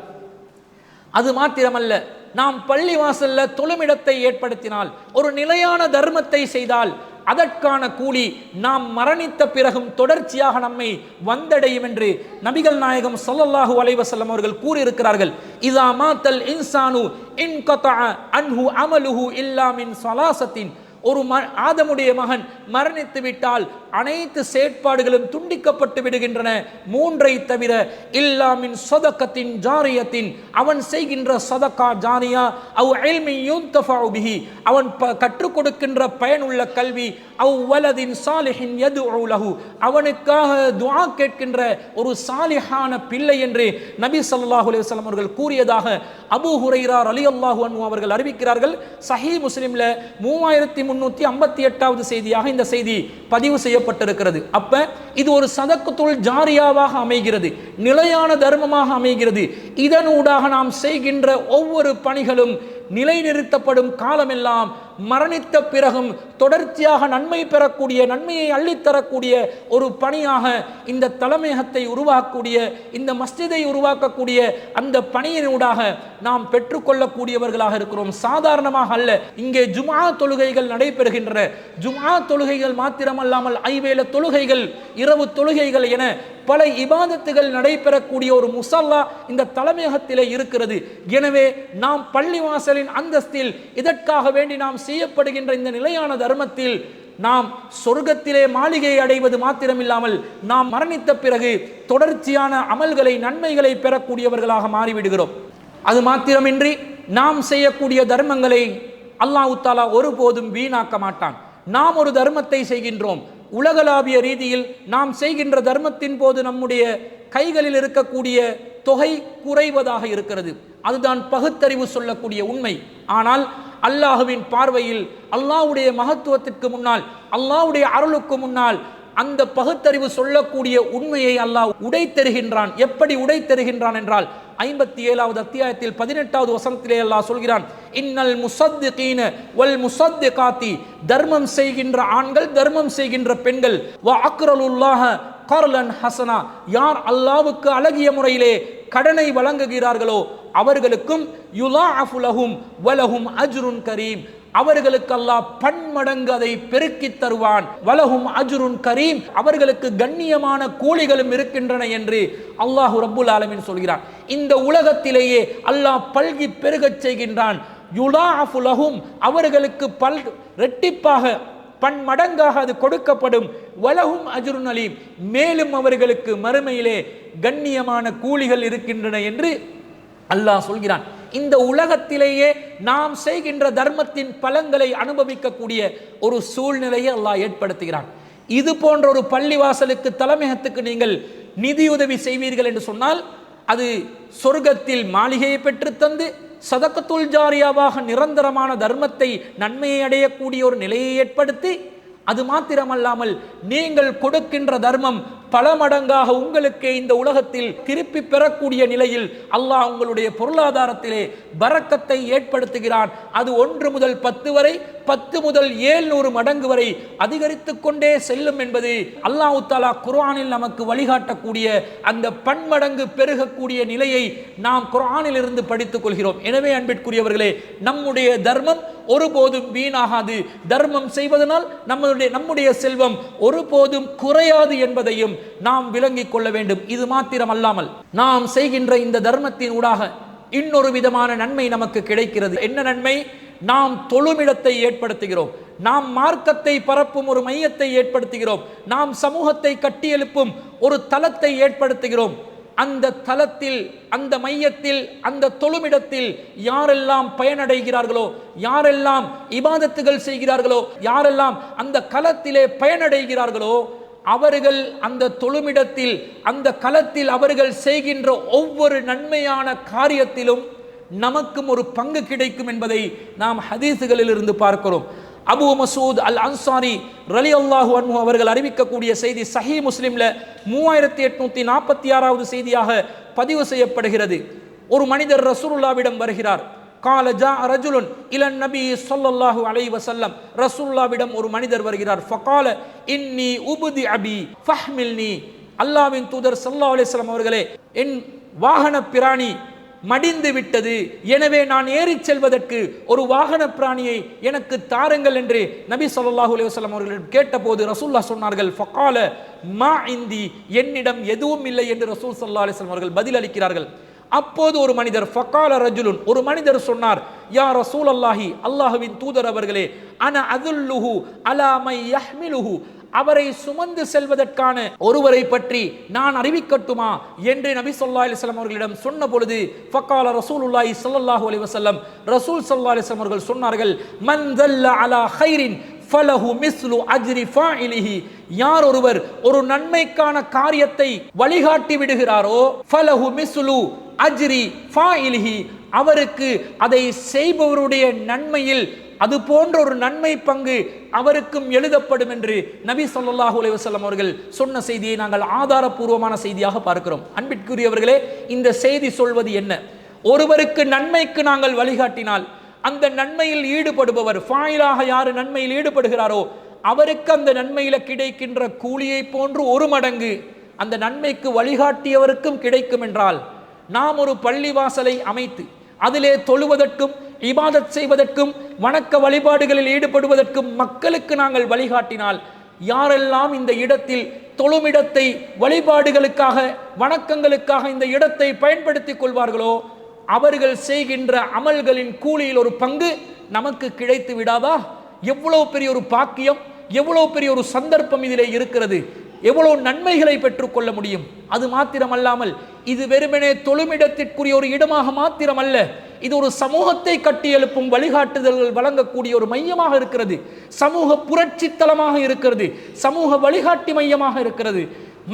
அது மாத்திரமல்ல, நாம் பள்ளிவாசல்ல தொழுமிடத்தை ஏற்படுத்தினால், ஒரு நிலையான தர்மத்தை செய்தால் அதற்கான கூலி நாம் மரணித்த பிறகும் தொடர்ச்சியாக நம்மை வந்தடையும் என்று நபிகள் நாயகம் ஸல்லல்லாஹு அலைஹி வஸல்லம் அவர்கள் கூறியிருக்கிறார்கள். இதா மாத்தல் இன்சானு இன்கதஅ அன்ஹு அமலுஹு இல்லா மின் ஸலாஸத்தின். ஒரு ஆதமுடைய மகன் மரணித்து விட்டால் அனைத்து செயற்பாடுகளும் துண்டிக்கப்பட்டு விடுகின்றன, மூன்றை தவிர. இல்லாமின் சதகத்தின் ஜாரியத்தின், அவன் செய்கின்ற சதகா ஜாரியா, அவ் இல்மி யுன்தஃபஉ பிஹி, அவன் கற்றுக் கொடுக்கின்ற பயனுள்ள கல்வி, அவ் வலதின் சாலிஹின் யதுஉ லஹு, அவனுக்காக துஆ கேட்கின்ற ஒரு சாலிஹான பிள்ளை என்று நபி ஸல்லல்லாஹு அலைஹி வஸல்லம் அவர்கள் கூறியதாக அபூ ஹுரைரா ரலியல்லாஹு அன்ஹு அவர்கள் அறிவிக்கிறார்கள். சஹீஹ் முஸ்லிம்ல 3358வது செய்தியாக இந்த செய்தி பதிவு செய்யப்பட்டிருக்கிறது. அப்ப இது ஒரு சதக்கத்துல் ஜாரியாவாக அமைகிறது, நிலையான தர்மமாக அமைகிறது. இதனூடாக நாம் செய்கின்ற ஒவ்வொரு பணிகளும் நிலைநிறுத்தப்படும் காலமெல்லாம் மரணித்த பிறகும் தொடர்ச்சியாக நன்மை பெறக்கூடிய, நன்மையை அள்ளித்தரக்கூடிய ஒரு பணியாக இந்த தலைமையகத்தை உருவாக்கக்கூடிய, இந்த மஸ்ஜிதை உருவாக்கக்கூடிய அந்த பணியினூடாக நாம் பெற்றுக்கொள்ளக்கூடியவர்களாக இருக்கிறோம். சாதாரணமாக அல்ல. இங்கே ஜும்ஆ தொழுகைகள் நடைபெறுகின்றன. ஜும்ஆ தொழுகைகள் மாத்திரமல்லாமல் ஐவேளை தொழுகைகள், இரவு தொழுகைகள் என பல இபாதத்துகள் நடைபெறக்கூடிய ஒரு முஸல்லா இந்த தலைமையகத்திலே இருக்கிறது. எனவே நாம் பள்ளிவாசலின் அந்தஸ்தில் இதற்காக வேண்டி நாம் செய்யப்படுகின்ற இந்த நிலையான தர்மத்தில் நாம் சொர்க்கத்திலே மாளிகையை அடைவது மாத்திரமில்லாமல் நாம் மரணித்த பிறகு தொடர்ச்சியான அமல்களை, நன்மைகளை பெறக்கூடியவர்களாக மாறிவிடுகிறோம். அது மாத்திரமின்றி நாம் செய்யக்கூடிய தர்மங்களை அல்லாஹ் தஆலா ஒருபோதும் வீணாக்க மாட்டான். நாம் ஒரு தர்மத்தை செய்கின்றோம், உலகளாவிய ரீதியில் நாம் செய்கின்ற தர்மத்தின் போது நம்முடைய கைகளில் இருக்கக்கூடிய தொகை குறைவதாக இருக்கிறது. அதுதான் பகுத்தறிவு சொல்லக்கூடிய உண்மை. ஆனால் அல்லாஹுவின் பார்வையில், அல்லாஹ்வுடைய மகத்துவத்திற்கு முன்னால், அல்லாஹ்வுடைய அருளுக்கு முன்னால் அந்த பகுத்தறிவு சொல்லக்கூடிய உண்மையை அல்லாஹ் உடைத்தருகின்றான். எப்படி உடைத்தருகின்றான் என்றால் 57வது அத்தியாயத்தில் 18வது வசனத்திலே அல்லாஹ் சொல்கிறான், இன்னல் முஸத்திகீன வல் முஸத்திகாத்தி, தர்மம் செய்கின்ற ஆண்கள், தர்மம் செய்கின்ற பெண்கள், வ அக்ரலுல்லாஹ கர்லன் ஹசனா, யார் அல்லாஹ்வுக்கு அழகிய முறையிலே கடனை வழங்குகிறார்களோ அவர்களுக்கும் யுலாஅஃபு லஹும் வலஹும் அஜ்ருன் கரீம், அவர்களுக்கு அல்லாஹ் பன்மடங்கு அதை பெருக்கி தருவான். வலஹும் அஜ்ருன் கரீம், அவர்களுக்கு கண்ணியமான கூலிகளும் இருக்கின்றன என்று அல்லாஹ் ரப்புல் ஆலமீன் சொல்கிறான். இந்த உலகத்திலேயே அல்லாஹ் பல்கி பெருகச் செய்கின்றான். யுலாஅஃபு லஹும், அவர்களுக்கு இரட்டிப்பாக பன்மடங்காக அது கொடுக்கப்படும். வலஹும் அஜ்ருன் அலீம், மேலும் அவர்களுக்கு மறுமையிலே கண்ணியமான கூலிகள் இருக்கின்றன என்று அல்லாஹ் சொல்கிறான். இந்த உலகத்திலேயே நாம் செய்கின்ற தர்மத்தின் பலன்களை அனுபவிக்கக்கூடிய ஒரு சூழ்நிலையை அல்லாஹ் ஏற்படுத்துகிறான். இது போன்ற ஒரு பள்ளிவாசலுக்கு, தலைமையகத்துக்கு நீங்கள் நிதியுதவி செய்வீர்கள் என்று சொன்னால் அது சொர்க்கத்தில் மாளிகையை பெற்றுத்தந்து சதக்கத்துல் ஜாரியாவாக நிரந்தரமான தர்மத்தை, நன்மையை அடையக்கூடிய ஒரு நிலையை ஏற்படுத்தி, அது மாத்திரமல்லாமல் நீங்கள் கொடுக்கின்ற தர்மம் பல மடங்காக உங்களுக்கு இந்த உலகத்தில் திருப்பி பெறக்கூடிய நிலையில் அல்லாஹ் உங்களுடைய பொருளாதாரத்திலே பரக்கத்தை ஏற்படுத்துகிறான். அது 1 முதல் 10 வரை, 10 முதல் 700 மடங்கு வரை அதிகரித்துக் கொண்டே செல்லும் என்பது அல்லாஹ் தஆலா குர்ஆனில் நமக்கு வழிகாட்டக்கூடிய அந்த பன்மடங்கு பெருகக்கூடிய நிலையை நாம் குர்ஆனில் இருந்து படித்துக் கொள்கிறோம். எனவே அன்பிற்குரியவர்களே, நம்முடைய தர்மம் ஒருபோதும் வீணாகாது. தர்மம் செய்வதனால் நம்முடைய செல்வம் ஒருபோதும் குறையாது என்பதையும் நாம் விளங்கிக் கொள்ள வேண்டும். இது மாத்திரம் அல்லாமல் நாம் செய்கின்ற இந்த தர்மத்தின் ஊடாக இன்னொரு விதமான நன்மை நமக்கு கிடைக்கிறது. என்ன நன்மை? நாம் தொழுமிடத்தை ஏற்படுத்துகிறோம், நாம் மார்க்கத்தை பரப்பும் ஒரு மையத்தை ஏற்படுத்துகிறோம், நாம் சமூகத்தை கட்டியெழுப்பும் ஒரு தளத்தை ஏற்படுத்துகிறோம். அந்த தளத்தில், அந்த மையத்தில், அந்த தொழுமிடத்தில் யாரெல்லாம் பயனடைகிறார்களோ, யாரெல்லாம் இபாதத்துகள் செய்கிறார்களோ, யாரெல்லாம் அந்த களத்திலே பயனடைகிறார்களோ, அவர்கள் அந்த தொழுமிடத்தில், அந்த களத்தில் அவர்கள் செய்கின்ற ஒவ்வொரு நன்மையான காரியத்திலும் நமக்கும் ஒரு பங்கு கிடைக்கும் என்பதை நாம் ஹதீசுகளில் இருந்து பார்க்கிறோம். அபூ மசூத் அல் அன்சாரி ரலியல்லாஹு அன்ஹு அவர்கள் அறிவிக்கக்கூடிய செய்தி சஹீஹ் முஸ்லிம்ல 3846வது செய்தியாக பதிவு செய்யப்படுகிறது. ஒரு மனிதர் ரசூலுல்லாஹ்விடம் வருகிறார். கால ஜா ரஜுலுன் இலன் நபி ஸல்லல்லாஹு அலைஹி வஸல்லம், ரசூலுல்லாஹ்விடம் ஒரு மனிதர் வருகிறார். ஃபகால இன்னி உப்தி அபி ஃபஹ்மில்னி, அல்லாஹ்வின் தூதர் ஸல்லல்லாஹு அலைஹி வஸல்லம் அவர்களே, என் வாகன பிராணி மடிந்து விட்டது, எனவே நான் ஏறி செல்வதற்கு ஒரு வாகன பிராணியை எனக்கு தாருங்கள் என்று நபி ஸல்லல்லாஹு அலைஹி வஸல்லம் அவர்களிடம் கேட்டபோது ரசூலுல்லாஹ் சொன்னார்கள், ஃபகால மா இந்தி, என்னிடம் எதுவும் இல்லை என்று ரசூல் ஸல்லல்லாஹு அலைஹி வஸல்லம் அவர்கள் பதில் அளிக்கிறார்கள். அப்போது ஒரு மனிதர், ஃபகால ரஜுலுன், ஒரு மனிதர் சொன்னார், யா ரசூலல்லாஹி, அல்லாஹ்வின் தூதர் அவர்களே, அன அதுல்லுஹு அலா மை யஹ்மிலுஹு, அவரை சுமந்து செல்வதற்கான ஒருவரை பற்றி நான் அறிவிக்கட்டுமா என்று நபி ஸல்லல்லாஹு அலைஹி வஸல்லம் அவர்களிடம் சொன்ன பொழுது, ஃபகால ரசூலுல்லாஹி ஸல்லல்லாஹு அலைஹி வஸல்லம், ரசூல் ஸல்லல்லாஹு அலைஹி வஸல்லம் அவர்கள் சொன்னார்கள், மன் தல்ல அலா கைரின் ஃபலஹு மிஸ்லு அஜ்ரி ஃபாயிலிஹி, யார் ஒருவர் ஒரு நன்மைக்கான காரியத்தை வழிகாட்டி விடுகிறாரோ, ஃபலஹு மிஸ்லு அஜ்ரி ஃபாயிலிஹி, அவருக்கு அதை செய்பவருடைய நன்மையில் அது போன்ற ஒரு நன்மை பங்கு அவருக்கும் எழுதப்படும் என்று நபி ஸல்லல்லாஹு அலைஹி வஸல்லம் அவர்கள் சொன்ன செய்தியை நாங்கள் ஆதாரபூர்வமான செய்தியாக பார்க்கிறோம். அன்பிற்குரியவர்களே, இந்த செய்தி சொல்வது என்ன? ஒருவருக்கு நன்மைக்கு நாங்கள் வழிகாட்டினால் அந்த நன்மையில் ஈடுபடுபவர், ஃபாயிலாக யார் நன்மையில் ஈடுபடுகிறாரோ அவருக்கு அந்த நன்மையில கிடைக்கின்ற கூலியை போன்று 1 மடங்கு அந்த நன்மைக்கு வழிகாட்டியவருக்கும் கிடைக்கும் என்றால், நாம் ஒரு பள்ளிவாசலை அமைத்து அதிலே தொழுவதற்கும் இபாதத் செய்வதற்கும் வணக்க வழிபாடுகளில் ஈடுபடுவதற்கும் மக்களுக்கு நாங்கள் வழிகாட்டினால், யாரெல்லாம் இந்த இடத்தில் தொழுமிடத்தை வழிபாடுகளுக்காக வணக்கங்களுக்காக இந்த இடத்தை பயன்படுத்திக் கொள்வார்களோ அவர்கள் செய்கின்ற அமல்களின் கூலியில் ஒரு பங்கு நமக்கு கிடைத்து விடாதா? எவ்வளவு பெரிய ஒரு பாக்கியம், எவ்வளவு பெரிய ஒரு சந்தர்ப்பம் இதிலே இருக்கிறது, எவ்வளவு நன்மைகளை பெற்றுக்கொள்ள முடியும். அது மாத்திரமல்லாமல் இது வெறுமனே தொழுமிடத்திற்குரிய ஒரு இடமாக மாத்திரமல்ல, இது ஒரு சமூகத்தை கட்டியெழுப்பும் வழிகாட்டுதல்கள் வழங்கக்கூடிய ஒரு மையமாக இருக்கிறது, சமூக புரட்சி தலமாக இருக்கிறது, சமூக வழிகாட்டி மையமாக இருக்கிறது,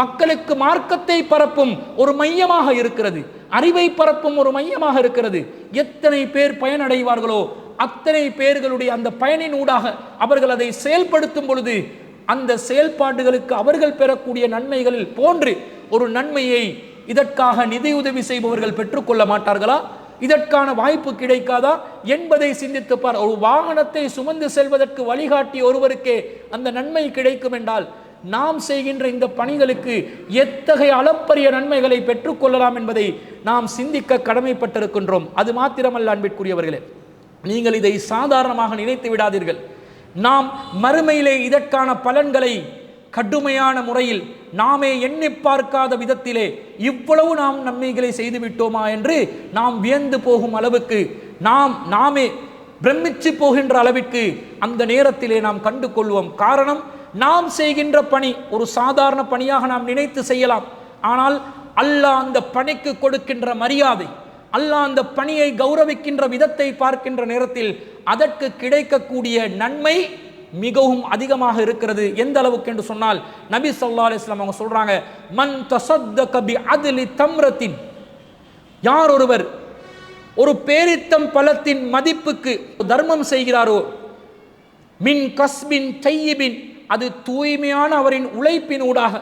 மக்களுக்கு மார்க்கத்தை பரப்பும் ஒரு மையமாக இருக்கிறது, அறிவை பரப்பும் ஒரு மையமாக இருக்கிறது. எத்தனை பேர் பயனடைவார்களோ அத்தனை பேர்களுடைய அந்த பயனின் ஊடாக அவர்கள் அதை செயல்படுத்தும் பொழுது அந்த செயல்பாடுகளுக்கு அவர்கள் பெறக்கூடிய நன்மைகளில் போன்று ஒரு நன்மையை இதற்காக நிதியுதவி செய்பவர்கள் பெற்றுக்கொள்ள மாட்டார்களா? இதற்கான வாய்ப்பு கிடைக்காதா என்பதை சிந்தித்து பார். ஒரு வாகனத்தை சுமந்து செல்வதற்கு வழிகாட்டி ஒருவருக்கே அந்த நன்மை கிடைக்கும் என்றால், நாம் செய்கின்ற இந்த பணிகளுக்கு எத்தகைய அளப்பரிய நன்மைகளை பெற்றுக்கொள்ளலாம் என்பதை நாம் சிந்திக்க கடமைப்பட்டிருக்கின்றோம். அது மாத்திரமல்ல அன்பிற்குரியவர்களே, நீங்கள் இதை சாதாரணமாக நினைத்து விடாதீர்கள். நாம் மறுமையிலே இதற்கான பலன்களை கடுமையான முறையில் நாமே எண்ணி பார்க்காத விதத்திலே இவ்வளவு நாம் நன்மைகளை செய்துவிட்டோமா என்று நாம் வியந்து போகும் அளவுக்கு, நாமே பிரமிச்சு போகின்ற அளவிற்கு அந்த நேரத்திலே நாம் கண்டு கொள்வோம். காரணம், நாம் செய்கின்ற பணி ஒரு சாதாரண பணியாக நாம் நினைத்து செய்யலாம். ஆனால் அல்லாஹ் அந்த பணிக்கு கொடுக்கின்ற மரியாதை, அல்லாஹ் அந்த பணியை கௌரவிக்கின்ற விதத்தை பார்க்கின்ற நேரத்தில் அதற்கு கிடைக்கக்கூடிய நன்மை மிகவும் அதிகமாக இருக்கிறது. எந்த அளவுக்கு என்று சொன்னால், நபி ஸல்லல்லாஹு அலைஹி வஸல்லம் அவங்க சொல்றாங்க, மன் தஸத்தக பி அத்லி தம்ரத்தின், யார் ஒருவர் ஒரு பேரித்தம் பழத்தின் மதிப்புக்கு தர்மம் செய்கிறாரோ, மின் கஸ்பின் தையிபின், அது தூய்மையான அவரின் உழைப்பின் ஊடாக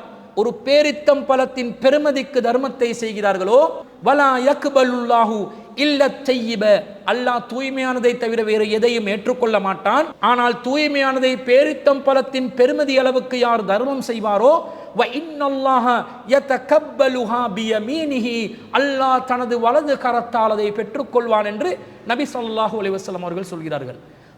ஒரு பேரித்தம் பழத்தின் பெருமதிக்கு தர்மத்தை செய்கிறார்களோ, வலா யக்பலுல்லாஹு இல்ல தய்யிப, அல்லாஹ் தூய்மையானதை தவிர வேறு எதையும் ஏற்றுக்கொள்ள மாட்டான். ஆனால் தூய்மையானதை பேரித்தம் பழத்தின் பெருமதி அளவுக்கு யார் தர்மம் செய்வாரோ வ இன்னல்லாஹ யதகப்பலுஹா பியமீனிஹி, அல்லாஹ் தனது வலது கரத்தால் அதை பெற்றுக்கொள்வான் என்று நபி ஸல்லல்லாஹு அலைஹி வஸல்லம் அவர்கள் சொல்கிறார்கள்.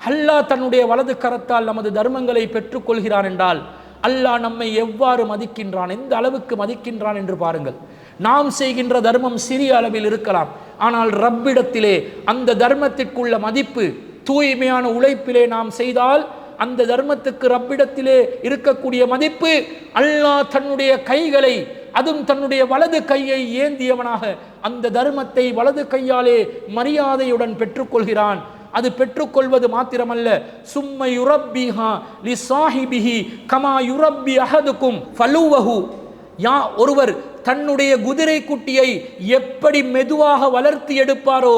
அல்லாஹ் தன்னுடைய வலது கரத்தால் நமது தர்மங்களை பெற்றுக்கொள்கிறான் என்றால் அல்லாஹ் நம்மை எவ்வாறு மதிக்கின்றான், எந்த அளவுக்கு மதிக்கின்றான் என்று பாருங்கள். நாம் செய்கின்ற தர்மம் சிறிய அளவில் இருக்கலாம், ஆனால் ரப்பிடத்திலே அந்த தர்மத்திற்குள்ள மதிப்பு, தூய்மையான உழைப்பிலே நாம் செய்தால் அந்த தர்மத்துக்கு ரப்பிடத்திலே இருக்கக்கூடிய மதிப்பு, அல்லாஹ் தன்னுடைய கைகளை, அதுவும் தன்னுடைய வலது கையை ஏந்தியவனாக அந்த தர்மத்தை வலது கையாலே மரியாதையுடன் பெற்றுக்கொள்கிறான். அது பெற்றுக்கொள்வது மாத்திரமல்ல, சும்ம யுரப்பிஹா லிசாஹிபிஹி கமா யுரப்பி அஹதுக்கும் ஃபலுவஹு, ஒருவர் தன்னுடைய குதிரை குட்டியை எப்படி மெதுவாக வளர்த்து எடுப்பாரோ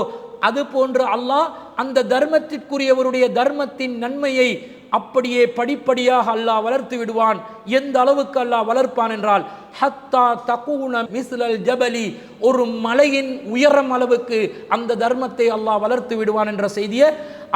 அது போன்று அல்லாஹ் அந்த தர்மத்திற்குரியவருடைய தர்மத்தின் நன்மையை அப்படியே படிப்படியாக அல்லாஹ் வளர்த்து விடுவான். எந்த அளவுக்கு அல்லாஹ் வளர்ப்பான் என்றால் ஹத்தா தகூன மிஸ்லல் ஜபலி, ஒரு மலையின் உயரம் அளவுக்கு அந்த தர்மத்தை அல்லாஹ் வளர்த்து விடுவான் என்ற செய்தியை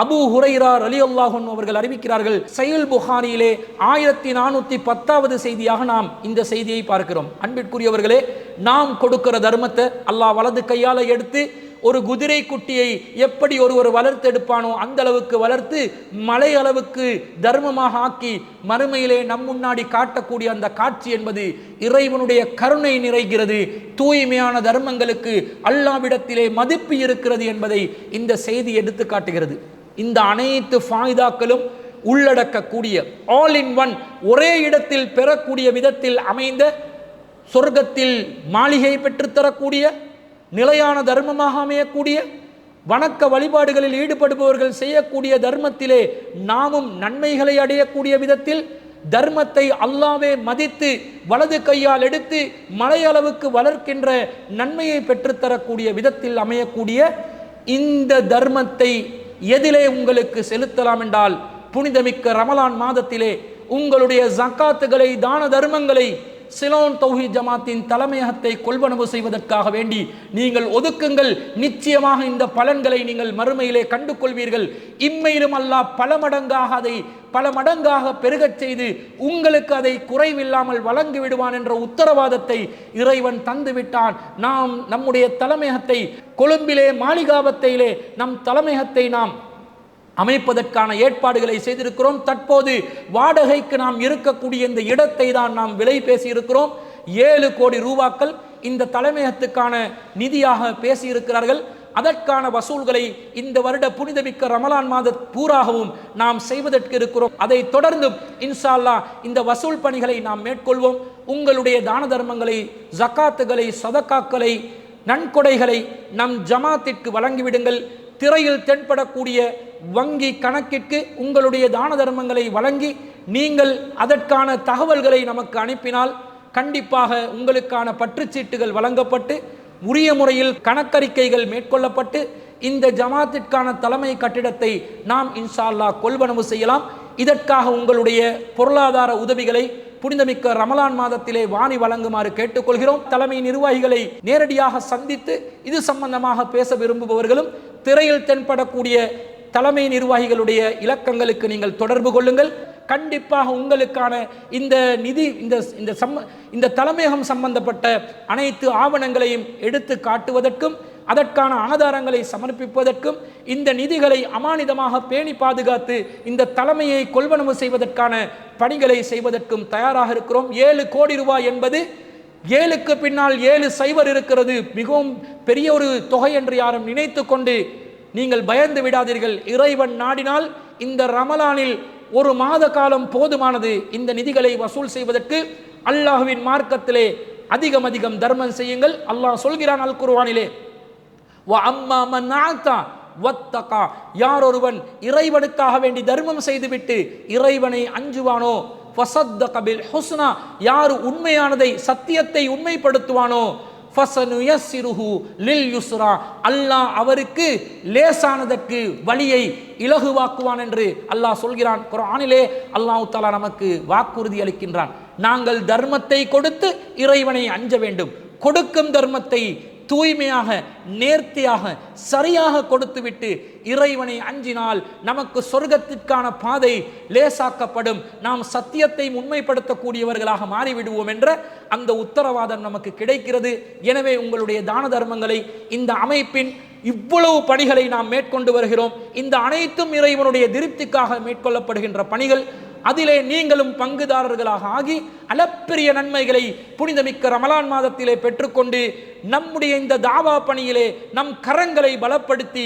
அபூ ஹுரைரா ரலியல்லாஹு அன்ஹு அவர்கள் அறிவிக்கிறார்கள். சஹீஹ் புகாரியிலே 1410வது செய்தியாக நாம் இந்த செய்தியை பார்க்கிறோம். அன்பிற்குரியவர்களே, நாம் கொடுக்கிற தர்மத்தை அல்லாஹ் வலது கையால் எடுத்து ஒரு குதிரை குட்டியை எப்படி ஒருவர் வளர்த்தெடுப்பானோ அந்த அளவுக்கு வளர்த்து மலை அளவுக்கு தர்மமாக ஆக்கி மறுமையிலே நம் முன்னாடி காட்டக்கூடிய அந்த காட்சி என்பது இறைவனுடைய கருணை நிறைகிறது. தூய்மையான தர்மங்களுக்கு அல்லாஹ்விடத்திலே மதிப்பு இருக்கிறது என்பதை இந்த செய்தி எடுத்து காட்டுகிறது. இந்த அனைத்து ஃபாயிதாக்களும் உள்ளடக்கக்கூடிய ஆல் இன் ஒன், ஒரே இடத்தில் பெறக்கூடிய விதத்தில் அமைந்த சொர்க்கத்தில் மாளிகை பெற்றுத்தரக்கூடிய நிலையான தர்மமாக அமையக்கூடிய, வணக்க வழிபாடுகளில் ஈடுபடுபவர்கள் செய்யக்கூடிய தர்மத்திலே நாமும் நன்மைகளை அடையக்கூடிய விதத்தில் தர்மத்தை அல்லாஹ்வே மதித்து வலது கையால் எடுத்து மலையளவுக்கு வளர்க்கின்ற நன்மையை பெற்றுத்தரக்கூடிய விதத்தில் அமையக்கூடிய இந்த தர்மத்தை எதிலே உங்களுக்கு செலுத்தலாம் என்றால், புனிதமிக்க ரமலான் மாதத்திலே உங்களுடைய ஜக்காத்துகளை, தான தர்மங்களை சிலோன் தௌஹீத் ஜமாத்தின் தலைமையகத்தை கொள்வனவு செய்வதற்காக வேண்டி நீங்கள் ஒதுக்குங்கள். நிச்சயமாக இந்த பலன்களை நீங்கள் மறுமையிலே கண்டு கொள்வீர்கள். இம்மையிலும் அல்லாஹ் பல மடங்காக பெருகச் செய்து உங்களுக்கு அதை குறைவில்லாமல் வழங்கி விடுவான் என்ற உத்தரவாதத்தை இறைவன் தந்து விட்டான். நாம் நம்முடைய தலைமையகத்தை கொழும்பிலே மாளிகாவத்தையிலே நம் தலைமையகத்தை நாம் அமைப்பதற்கான ஏற்பாடுகளை செய்திருக்கிறோம். தற்போது வாடகைக்கு நாம் இருக்கக்கூடிய இந்த இடத்தை தான் நாம் விலை பேசியிருக்கிறோம். 7 கோடி ரூபாக்கள் இந்த தலைமையகத்துக்கான நிதியாக பேசியிருக்கிறார்கள். அதற்கான வசூல்களை இந்த வருட புனிதமிக்க ரமலான் மாத பூராகவும் நாம் செய்வதற்கு இருக்கிறோம். அதை தொடர்ந்தும் இன்ஷா அல்லாஹ் இந்த வசூல் பணிகளை நாம் மேற்கொள்வோம். உங்களுடைய தான தர்மங்களை, ஜக்காத்துகளை, சதக்காக்களை, நன்கொடைகளை நம் ஜமாத்திற்கு வழங்கிவிடுங்கள். திரையில் தென்படக்கூடிய வங்கி கணக்கிற்கு உங்களுடைய தான தர்மங்களை வழங்கி நீங்கள் அதற்கான தகவல்களை நமக்கு அனுப்பினால் கண்டிப்பாக உங்களுக்கான பற்றுச்சீட்டுகள் வழங்கப்பட்டு உரிய முறையில் கணக்கறிக்கைகள் மேற்கொள்ளப்பட்டு இந்த ஜமாத்திற்கான தலைமை கட்டிடத்தை நாம் இன்ஷா அல்லாஹ் கொள்வனவு செய்யலாம். இதற்காக உங்களுடைய பொருளாதார உதவிகளை புனிதமிக்க ரமலான் மாதத்திலே வாணி வழங்குமாறு கேட்டுக்கொள்கிறோம். தலைமை நிர்வாகிகளை நேரடியாக சந்தித்து இது சம்பந்தமாக பேச விரும்புபவர்களும் திரையில் தென்படக்கூடிய தலைமை நிர்வாகிகளுடைய இலக்கங்களுக்கு நீங்கள் தொடர்பு கொள்ளுங்கள். கண்டிப்பாக உங்களுக்கான இந்த நிதி இந்த தலைமையகம் சம்பந்தப்பட்ட அனைத்து ஆவணங்களையும் எடுத்து காட்டுவதற்கும் அதற்கான ஆதாரங்களை சமர்ப்பிப்பதற்கும் இந்த நிதிகளை அமானிதமாக பேணி பாதுகாத்து இந்த தலைமையை கொள்வனவு செய்வதற்கான பணிகளை செய்வதற்கும் தயாராக இருக்கிறோம். 7 கோடி ரூபாய் என்பது 7க்கு பின்னால் 7 சைவர் இருக்கிறது, மிகவும் பெரிய ஒரு தொகை என்று யாரும் நினைத்து கொண்டு நீங்கள் பயந்து விடாதீர்கள். இறைவன் நாடினால் இந்த ரமலானில் 1 மாத காலம் போதுமானது இந்த நிதிகளை வசூல் செய்வதற்கு. அல்லாஹ்வின் மார்க்கத்திலே அதிகம் தர்மம் செய்யுங்கள். அல்லாஹ் சொல்கிறான் அல் குர்ஆனிலே, வ அம்மா மன் ஆதா வத்தகா, யார் ஒருவன் இறைவனுக்காக வேண்டி தர்மம் செய்துவிட்டு இறைவனை அஞ்சுவானோ, ஃபஸத்தக பில் ஹுஸ்னா, யார் உண்மையானதை சத்தியத்தை உண்மைப்படுத்துவானோ, ஃபஸனுயஸ்ஸிருஹு லில் யுஸ்ரா, அல்லாஹ் அவருக்கு லேசானதற்கு வழியை இலகுவாக்குவான் என்று அல்லாஹ் சொல்கிறான். குர்ஆனிலே அல்லாஹ் தஆலா நமக்கு வாக்குறுதி அளிக்கின்றான். நாங்கள் தர்மத்தை கொடுத்து இறைவனை அஞ்ச வேண்டும். கொடுக்கும் தர்மத்தை தூய்மையாக நேர்த்தியாக சரியாக கொடுத்துவிட்டு இறைவனை அஞ்சினால் நமக்கு சொர்க்கத்திற்கான பாதை லேசாக்கப்படும், நாம் சத்தியத்தை உண்மைப்படுத்தக்கூடியவர்களாக மாறிவிடுவோம் என்ற அந்த உத்தரவாதம் நமக்கு கிடைக்கிறது. எனவே உங்களுடைய தான தர்மங்களை, இந்த அமைப்பின் இவ்வளவு பணிகளை நாம் மேற்கொண்டு வருகிறோம். இந்த அனைத்தும் இறைவனுடைய திருப்திக்காக மேற்கொள்ளப்படுகின்ற பணிகள். அதிலே நீங்களும் பங்குதாரர்களாக ஆகி அளப்பெரிய நன்மைகளை புனிதமிக்க ரமலான் மாதத்திலே பெற்றுக்கொண்டு நம்முடைய இந்த தாவா பணியிலே நம் கரங்களை பலப்படுத்தி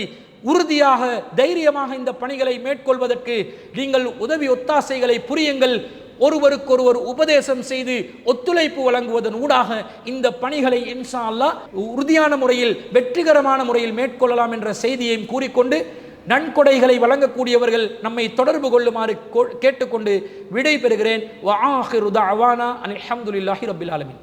உறுதியாக தைரியமாக இந்த பணிகளை மேற்கொள்வதற்கு நீங்கள் உதவி ஒத்தாசைகளை புரியுங்கள். ஒருவருக்கொருவர் உபதேசம் செய்து ஒத்துழைப்பு வழங்குவதன் ஊடாக இந்த பணிகளை இன்ஷா அல்லாஹ் உறுதியான முறையில் வெற்றிகரமான முறையில் மேற்கொள்ளலாம் என்ற செய்தியையும் கூறிக்கொண்டு, நன்கொடைகளை வழங்கக்கூடியவர்கள் நம்மை தொடர்பு கொள்ளுமாறு கேட்டுக்கொண்டு விடை பெறுகிறேன். வ ஆகிரு தஅவானா அல்ஹம்துலில்லாஹி ரப்பில் ஆலமீன்.